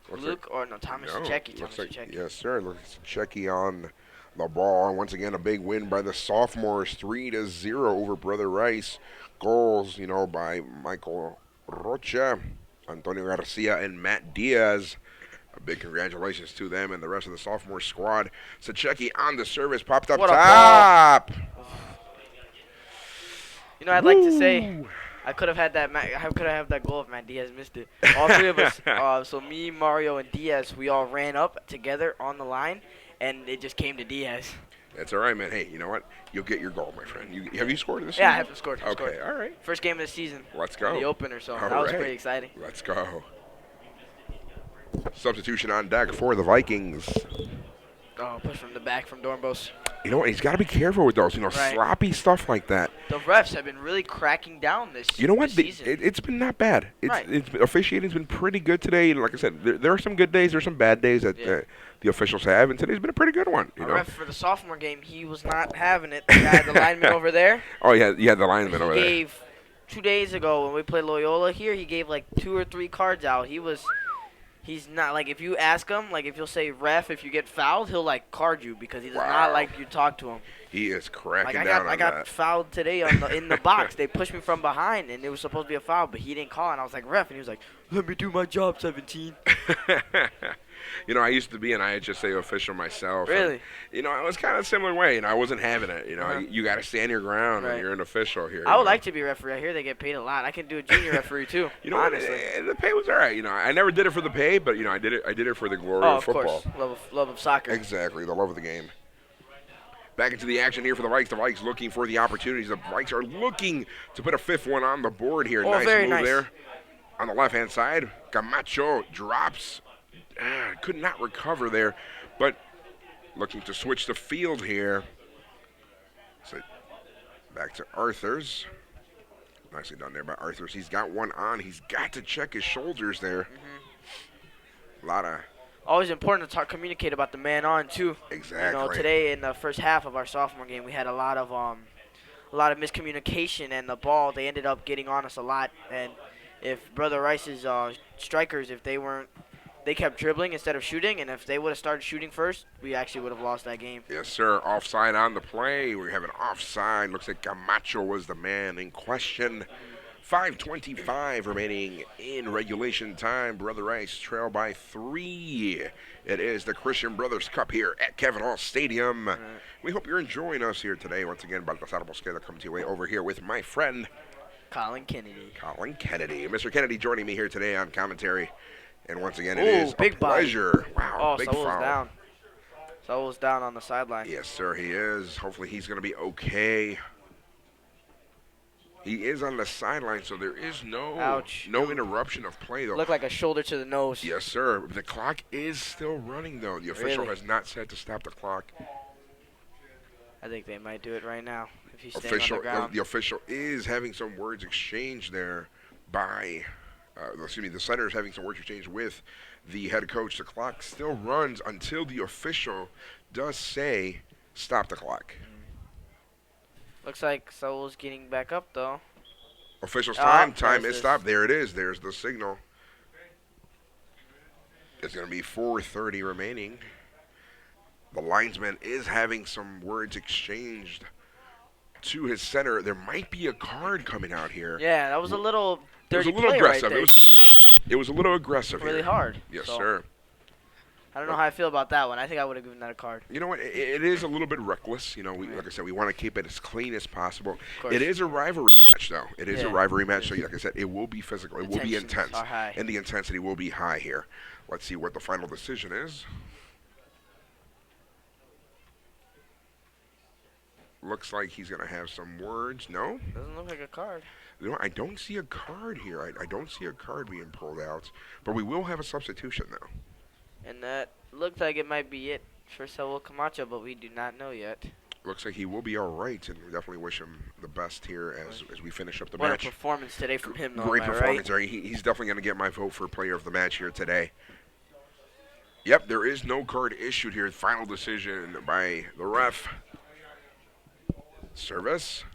Thomas Czecki. Yes, sir. Looks Czecki on the ball. Once again, a big win by the sophomores, 3-0 over Brother Rice. Goals, by Michael Rocha, Antonio Garcia, and Matt Diaz. A big congratulations to them and the rest of the sophomore squad. Czecki on the service, popped up What a top. I'd like to say I could have had that goal if Matt Diaz missed it. All 3 of us, so me, Mario, and Diaz, we all ran up together on the line, and it just came to Diaz. That's all right, man. Hey, you know what? You'll get your goal, my friend. Have you scored this Yeah, I season? haven't scored. Okay, all right. First game of the season. Let's go. The opener, so All that was right. pretty exciting. Let's go. Substitution on deck for the Vikings. Oh, push from the back from Dornbos. You know what? He's got to be careful with those, Right. sloppy stuff like that. The refs have been really cracking down this You know what? this season. It's been not bad. Right. Officiating's been pretty good today. Like I said, there are some good days. There's some bad days that the officials have, and today's been a pretty good one. Our ref for the sophomore game, he was not having it. The guy, the lineman over there. Oh, yeah, the lineman over He there. gave 2 days ago when we played Loyola here. He gave like 2 or 3 cards out. He's not like if you ask him, like if you'll say ref, if you get fouled, he'll like card you because he does not like you talk to him. He is cracking Like down on I got that. fouled today in the box. They pushed me from behind and it was supposed to be a foul, but he didn't call and I was like ref and he was like, let me do my job, 17. I used to be an IHSA official myself. Really? And, I was kind of a similar way. I wasn't having it. Uh-huh. You got to stand your ground when Right. you're an official here. I would like to be a referee. I hear they get paid a lot. I can do a junior referee too. You know what? honestly. The pay was all right. I never did it for the pay, but I did it for the glory Oh, of football. course. Love of soccer. Exactly, the love of the game. Back into the action here for the Vikes. The Vikes looking for the opportunities. The Vikes are looking to put a fifth one on the board here. Oh, nice very move nice. there. On the left-hand side, Camacho drops. Could not recover there, but looking to switch the field here. So back to Arthurs. Nicely done there by Arthurs. He's got one on. He's got to check his shoulders there. A lot of... Always important to communicate about the man on too. Exactly. You know, today in the first half of our sophomore game, we had a lot of miscommunication, and the ball, they ended up getting on us a lot. And if Brother Rice's strikers, if they kept dribbling instead of shooting, and if they would have started shooting first, we actually would have lost that game. Yes, sir. Offside on the play. We have an offside. Looks like Camacho was the man in question. 5:25 remaining in regulation time. Brother Rice trail by 3. It is the Christian Brothers Cup here at Kevin Hall Stadium. We hope you're enjoying us here today. Once again, Baltasar Bosqueda coming to you way over here with my friend Colin Kennedy. Mr. Kennedy joining me here today on commentary. And once again, it Ooh, is big a pleasure. Wow, Oh, big Saul's foul. down. Saul's down on the sideline. Yes, sir, he is. Hopefully he's going to be okay. He is on the sideline, so there is no interruption of play, though. Looked like a shoulder to the nose. Yes, sir. The clock is still running, though. The official has not said to stop the clock. I think they might do it right now if he's staying on the ground. The official is having some words exchanged there by, the center is having some words exchanged with the head coach. The clock still runs until the official does say stop the clock. Looks like Saul's getting back up, though. Official's time. There Time it is is. stopped. There it is. There's the signal. It's going to be 4:30 remaining. The linesman is having some words exchanged to his center. There might be a card coming out here. Yeah, that was a little dirty It was a little play aggressive. right there. It was a little aggressive Really here. hard. Yes, So, sir. I don't know how I feel about that one. I think I would have given that a card. You know what? It is a little bit reckless. You know, like I said, we want to keep it as clean as possible. course. It is a rivalry match, though. It is a Yeah. rivalry match, so like I said, it will be physical. It will be Tensions intense. are high. And the intensity will be high here. Let's see what the final decision is. Looks like he's going to have some words. No? Doesn't look like a card. You know, I don't see a card here. I don't see a card being pulled out. But we will have a substitution, though. And that looks like it might be it for Saul Camacho, but we do not know yet. Looks like he will be all right, and we definitely wish him the best here as we finish up the What match. a performance today from him, though. Great am I performance. right? He's definitely going to get my vote for player of the match here today. Yep, there is no card issued here. Final decision by the ref. Service.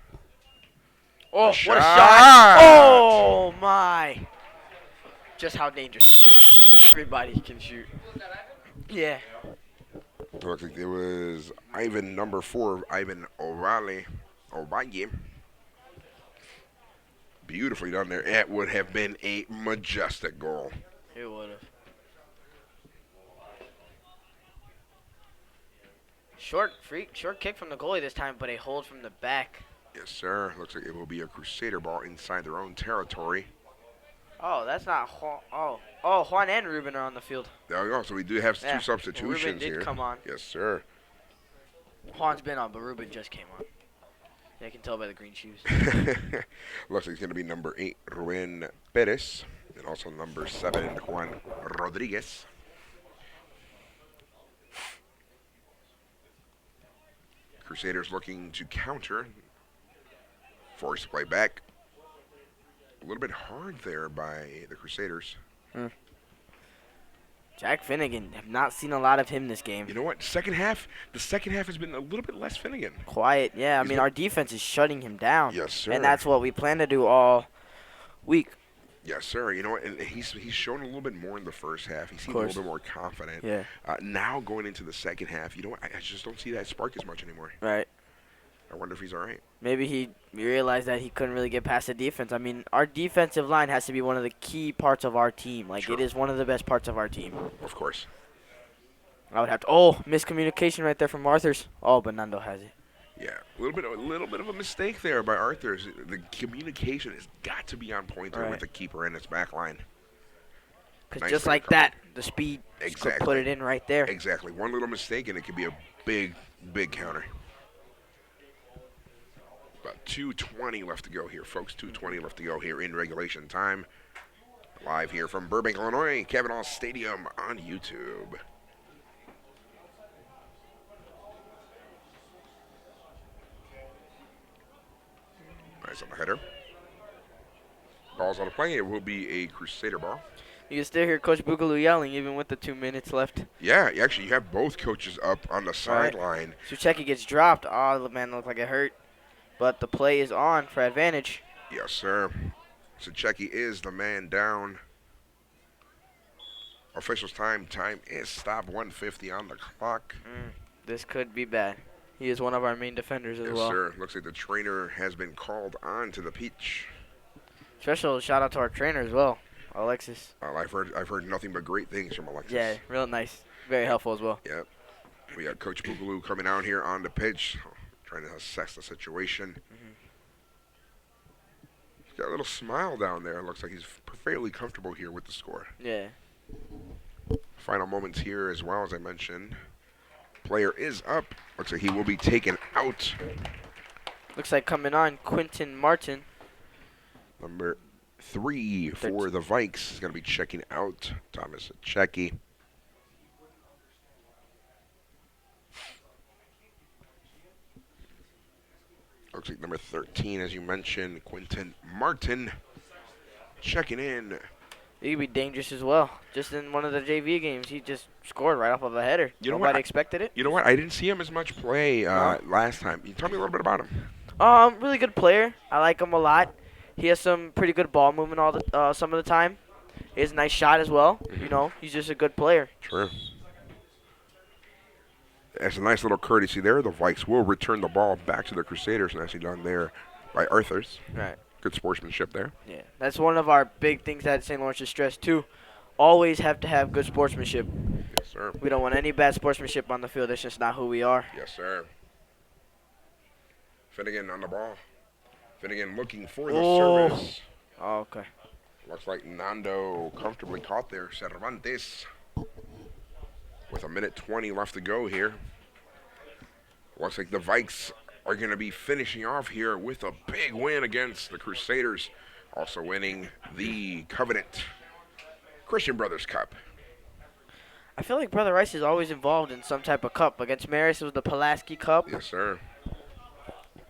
Oh, Shot. what a shot! Oh my! Just how dangerous. Everybody can shoot. Yeah. Looks like it was Ivan, number 4, Ivan Ovalle. Beautifully done there. It would have been a majestic goal. It would have. Short kick from the goalie this time, but a hold from the back. Yes, sir. Looks like it will be a Crusader ball inside their own territory. Oh, that's not Juan. Oh, Juan and Ruben are on the field. There we go. So we do have Yeah. two substitutions Ruben did here. come on. Yes, sir. Juan's been on, but Ruben just came on. Yeah, I can tell by the green shoes. Looks like it's going to be number 8, Ruben Perez, and also number 7, Juan Rodriguez. Crusaders looking to counter. Forced to play back. A little bit hard there by the Crusaders. Jack Finnegan, have not seen a lot of him this game. You know what? The second half has been a little bit less Finnegan. Quiet, yeah. I mean, our defense is shutting him down. Yes, sir. And that's what we plan to do all week. Yes, sir. You know what? And he's shown a little bit more in the first half. He seemed a little bit more confident. Yeah. Now going into the second half, you know what? I just don't see that spark as much anymore. Right. I wonder if he's all right. Maybe he realized that he couldn't really get past the defense. I mean, our defensive line has to be one of the key parts of our team. Like, Sure. it is one of the best parts of our team. Of course. I would have to. Oh, miscommunication right there from Arthurs. Oh, but Nando has it. Yeah, a little bit of a mistake there by Arthurs. The communication has got to be on point there with the keeper and his back line. Because Nice just play, like Carl. that, the speed just could put Exactly. it in right there. Exactly. One little mistake and it could be a big, big counter. About 2:20 left to go here, folks. 2:20 left to go here in regulation time. Live here from Burbank, Illinois, Kavanaugh Stadium on YouTube. Nice on the header. Ball's on the play. It will be a Crusader ball. You can still hear Coach Boogaloo yelling even with the 2 minutes left. Yeah, actually, you have both coaches up on the sideline. Sucheki gets dropped. Oh, the man looked like it hurt. But the play is on for advantage. Yes, sir. Sucheki is the man down. Officials time is stop 1:50 on the clock. This could be bad. He is one of our main defenders as well. Yes, sir. Looks like the trainer has been called on to the pitch. Special shout out to our trainer as well, Alexis. I've heard nothing but great things from Alexis. Yeah, real nice. Very helpful as well. Yep. We got Coach Boogaloo coming out here on the pitch, trying to assess the situation. He's got a little smile down there. Looks like he's fairly comfortable here with the score. Yeah. Final moments here as well, as I mentioned. Player is up. Looks like he will be taken out. Looks like coming on, Quentin Martin. Number 3 for the Vikes is going to be checking out. Thomas Sucheki. Looks like number 13, as you mentioned, Quentin Martin checking in. He could be dangerous as well. Just in one of the JV games, he just scored right off of a header. You know Nobody what? expected it. You know what? I didn't see him as much play last time. You tell me a little bit about him. Really good player. I like him a lot. He has some pretty good ball movement some of the time. He has a nice shot as well. You know, he's just a good player. True. That's a nice little courtesy there. The Vikes will return the ball back to the Crusaders, nicely done there by Arthurs. Right. Good sportsmanship there. Yeah, that's one of our big things that St. Lawrence should stress too. Always have to have good sportsmanship. Yes, sir. We don't want any bad sportsmanship on the field. That's just not who we are. Yes, sir. Finnegan on the ball. Finnegan looking for the service. Oh, okay. Looks like Nando comfortably caught there. Cervantes with 1:20 left to go here. Looks like the Vikes are going to be finishing off here with a big win against the Crusaders. Also winning the Covenant Christian Brothers Cup. I feel like Brother Rice is always involved in some type of cup. Against Maris, it was the Pulaski Cup. Yes, sir.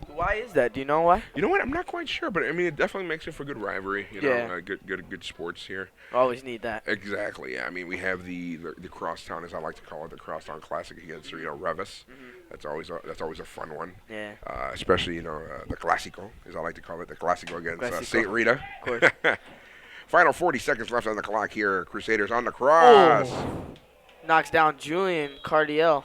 Why is that? Do you know why? You know what? I'm not quite sure, but I mean, it definitely makes it for good rivalry. You know, good sports here. Always need that. Exactly. Yeah. I mean, we have the Crosstown, as I like to call it, the Crosstown Classic against Revis. That's always a fun one. Yeah. Especially the Clásico, as I like to call it, the Clásico against Clásico. St. Rita. Of course. Final 40 seconds left on the clock here. Crusaders on the cross. Knocks down Julian Cardiel.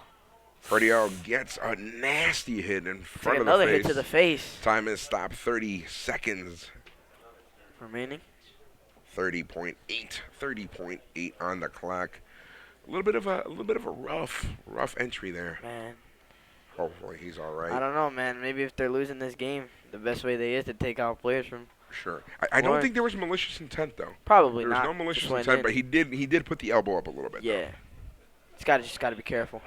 Cardiel gets a nasty hit in front of the another face. hit to the face. Time is stopped. 30 seconds remaining. 30.8 on the clock. A little bit of a rough entry there. Man. Hopefully he's all right. I don't know, man. Maybe if they're losing this game, the best way they is to take out players from. Sure. I don't think there was malicious intent though. Probably not. There was not. no malicious intent, but he did put the elbow up a little bit. Yeah. Just got to be careful.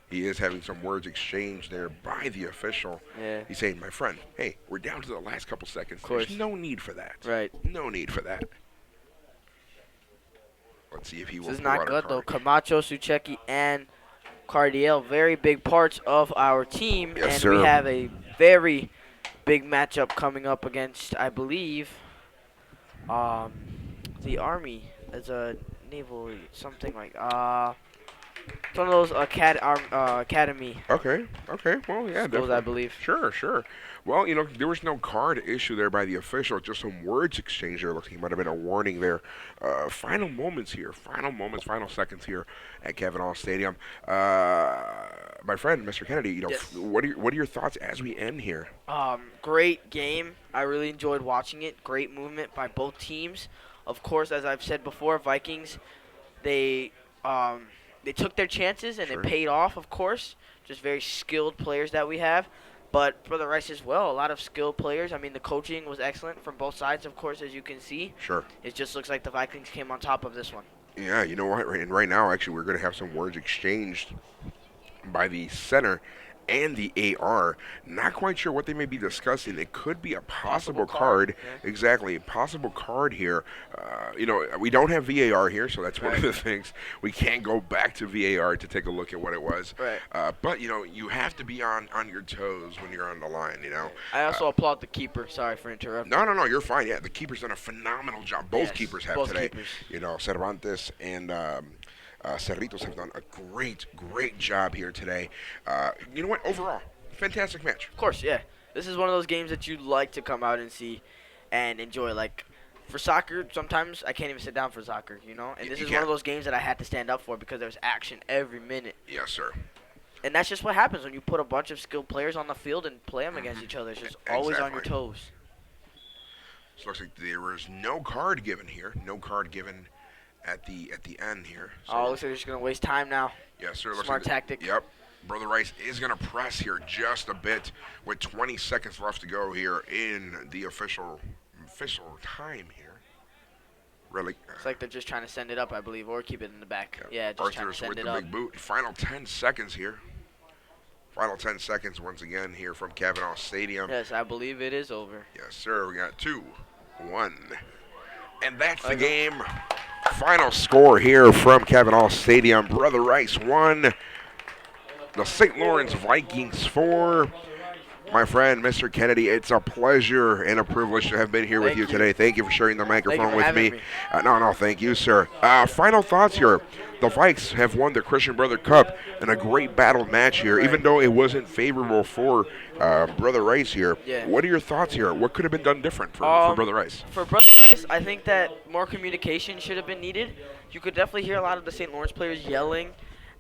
He is having some words exchanged there by the official. Yeah. He's saying, my friend, hey, we're down to the last couple seconds. Of course. There's no need for that. Right. No need for that. Let's see if he will. This is not good, though. Camacho, Sucheki, and Cardiel, very big parts of our team. Yes, and sir. we have a very big matchup coming up against, I believe, the Army. As a naval, something like, it's one of those academy Okay. Well, yeah, schools, definitely. I believe. Sure. Well, there was no card issue there by the official, just some words exchanged there. Looks like he might have been a warning there. Final moments here, final seconds here at Kavanaugh Stadium. My friend, Mr. Kennedy, Yes. what are your thoughts as we end here? Great game. I really enjoyed watching it. Great movement by both teams. Of course, as I've said before, Vikings, they took their chances and Sure. it paid off, of course. Just very skilled players that we have. But for the Rice as well, a lot of skilled players. I mean, the coaching was excellent from both sides, of course, as you can see. Sure. It just looks like the Vikings came on top of this one. Yeah, you know what? Right now, actually, we're going to have some words exchanged by the center and the AR. Not quite sure what they may be discussing. It could be a possible card, card. Exactly, a possible card here. We don't have VAR here, so that's one of the things. We can't go back to VAR to take a look at what it was. Right. But you have to be on your toes when you're on the line. I also applaud the keeper. Sorry for interrupting. No, you're fine. Yeah, the keeper's done a phenomenal job. Both keepers have both today. Keepers. Cervantes and Cerritos have done a great job here today. You know what? Overall, fantastic match. Of course, yeah. This is one of those games that you'd like to come out and see and enjoy. Like, for soccer, sometimes I can't even sit down for soccer, And this is one of those games that I had to stand up for because there's action every minute. Yes, sir. And that's just what happens when you put a bunch of skilled players on the field and play them against each other. It's just always on your toes. So it looks like there was no card given here. No card given at the end here. So looks like they're just going to waste time now. Yes, sir. Smart tactic. Yep. Brother Rice is going to press here just a bit with 20 seconds left to go here in the official time here. Really. It's like they're just trying to send it up, I believe, or keep it in the back. Yeah, just trying to send with it the up. big boot. Final 10 seconds here. Final 10 seconds once again here from Kavanaugh Stadium. Yes, I believe it is over. Yes, sir. We got 2-1. And that's the game. Final score here from Kavanaugh Stadium. Brother Rice 1. The St. Lawrence Vikings 4. My friend, Mr. Kennedy, it's a pleasure and a privilege to have been here with you today. Thank you for sharing the microphone with me. No, thank you, sir. Final thoughts here. The Vikes have won the Christian Brother Cup in a great battle match here, even though it wasn't favorable for Brother Rice here. Yeah. What are your thoughts here? What could have been done different for Brother Rice? For Brother Rice, I think that more communication should have been needed. You could definitely hear a lot of the St. Lawrence players yelling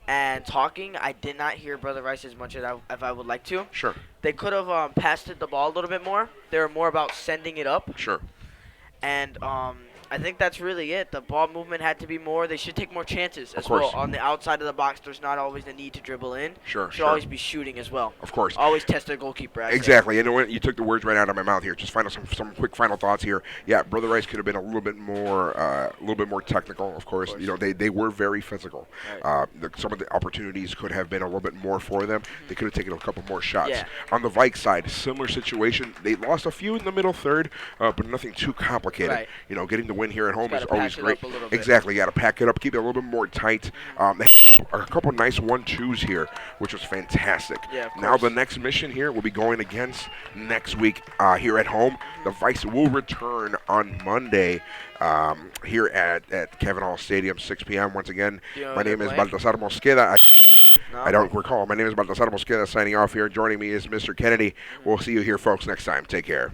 and talking. I did not hear Brother Rice as much as I would like to. Sure. They could have passed it the ball a little bit more. They were more about sending it up. Sure. And I think that's really it. The ball movement had to be more. They should take more chances as course. well. On the outside of the box, there's not always the need to dribble in. Sure. Should always be shooting as well. Of course. Always test their goalkeeper. Exactly. You know what? You took the words right out of my mouth here. Just some quick final thoughts here. Yeah, Brother Rice could have been a little bit more technical. Of course. They were very physical. Right. Some of the opportunities could have been a little bit more for them. They could have taken a couple more shots. Yeah. On the Vikes side, similar situation. They lost a few in the middle third, but nothing too complicated. Right. Getting the win here at home is always great. Exactly. Exactly. Got to pack it up, keep it a little bit more tight. They had a couple nice 1-2s here, which was fantastic. Yeah, of now course. the next mission here will be going against next week here at home. The Vikes will return on Monday here at Kavanaugh Stadium, 6 p.m. Once again, my name is Baltasar Mosqueda. I don't recall. My name is Baltasar Mosqueda signing off here. Joining me is Mr. Kennedy. We'll see you here, folks, next time. Take care.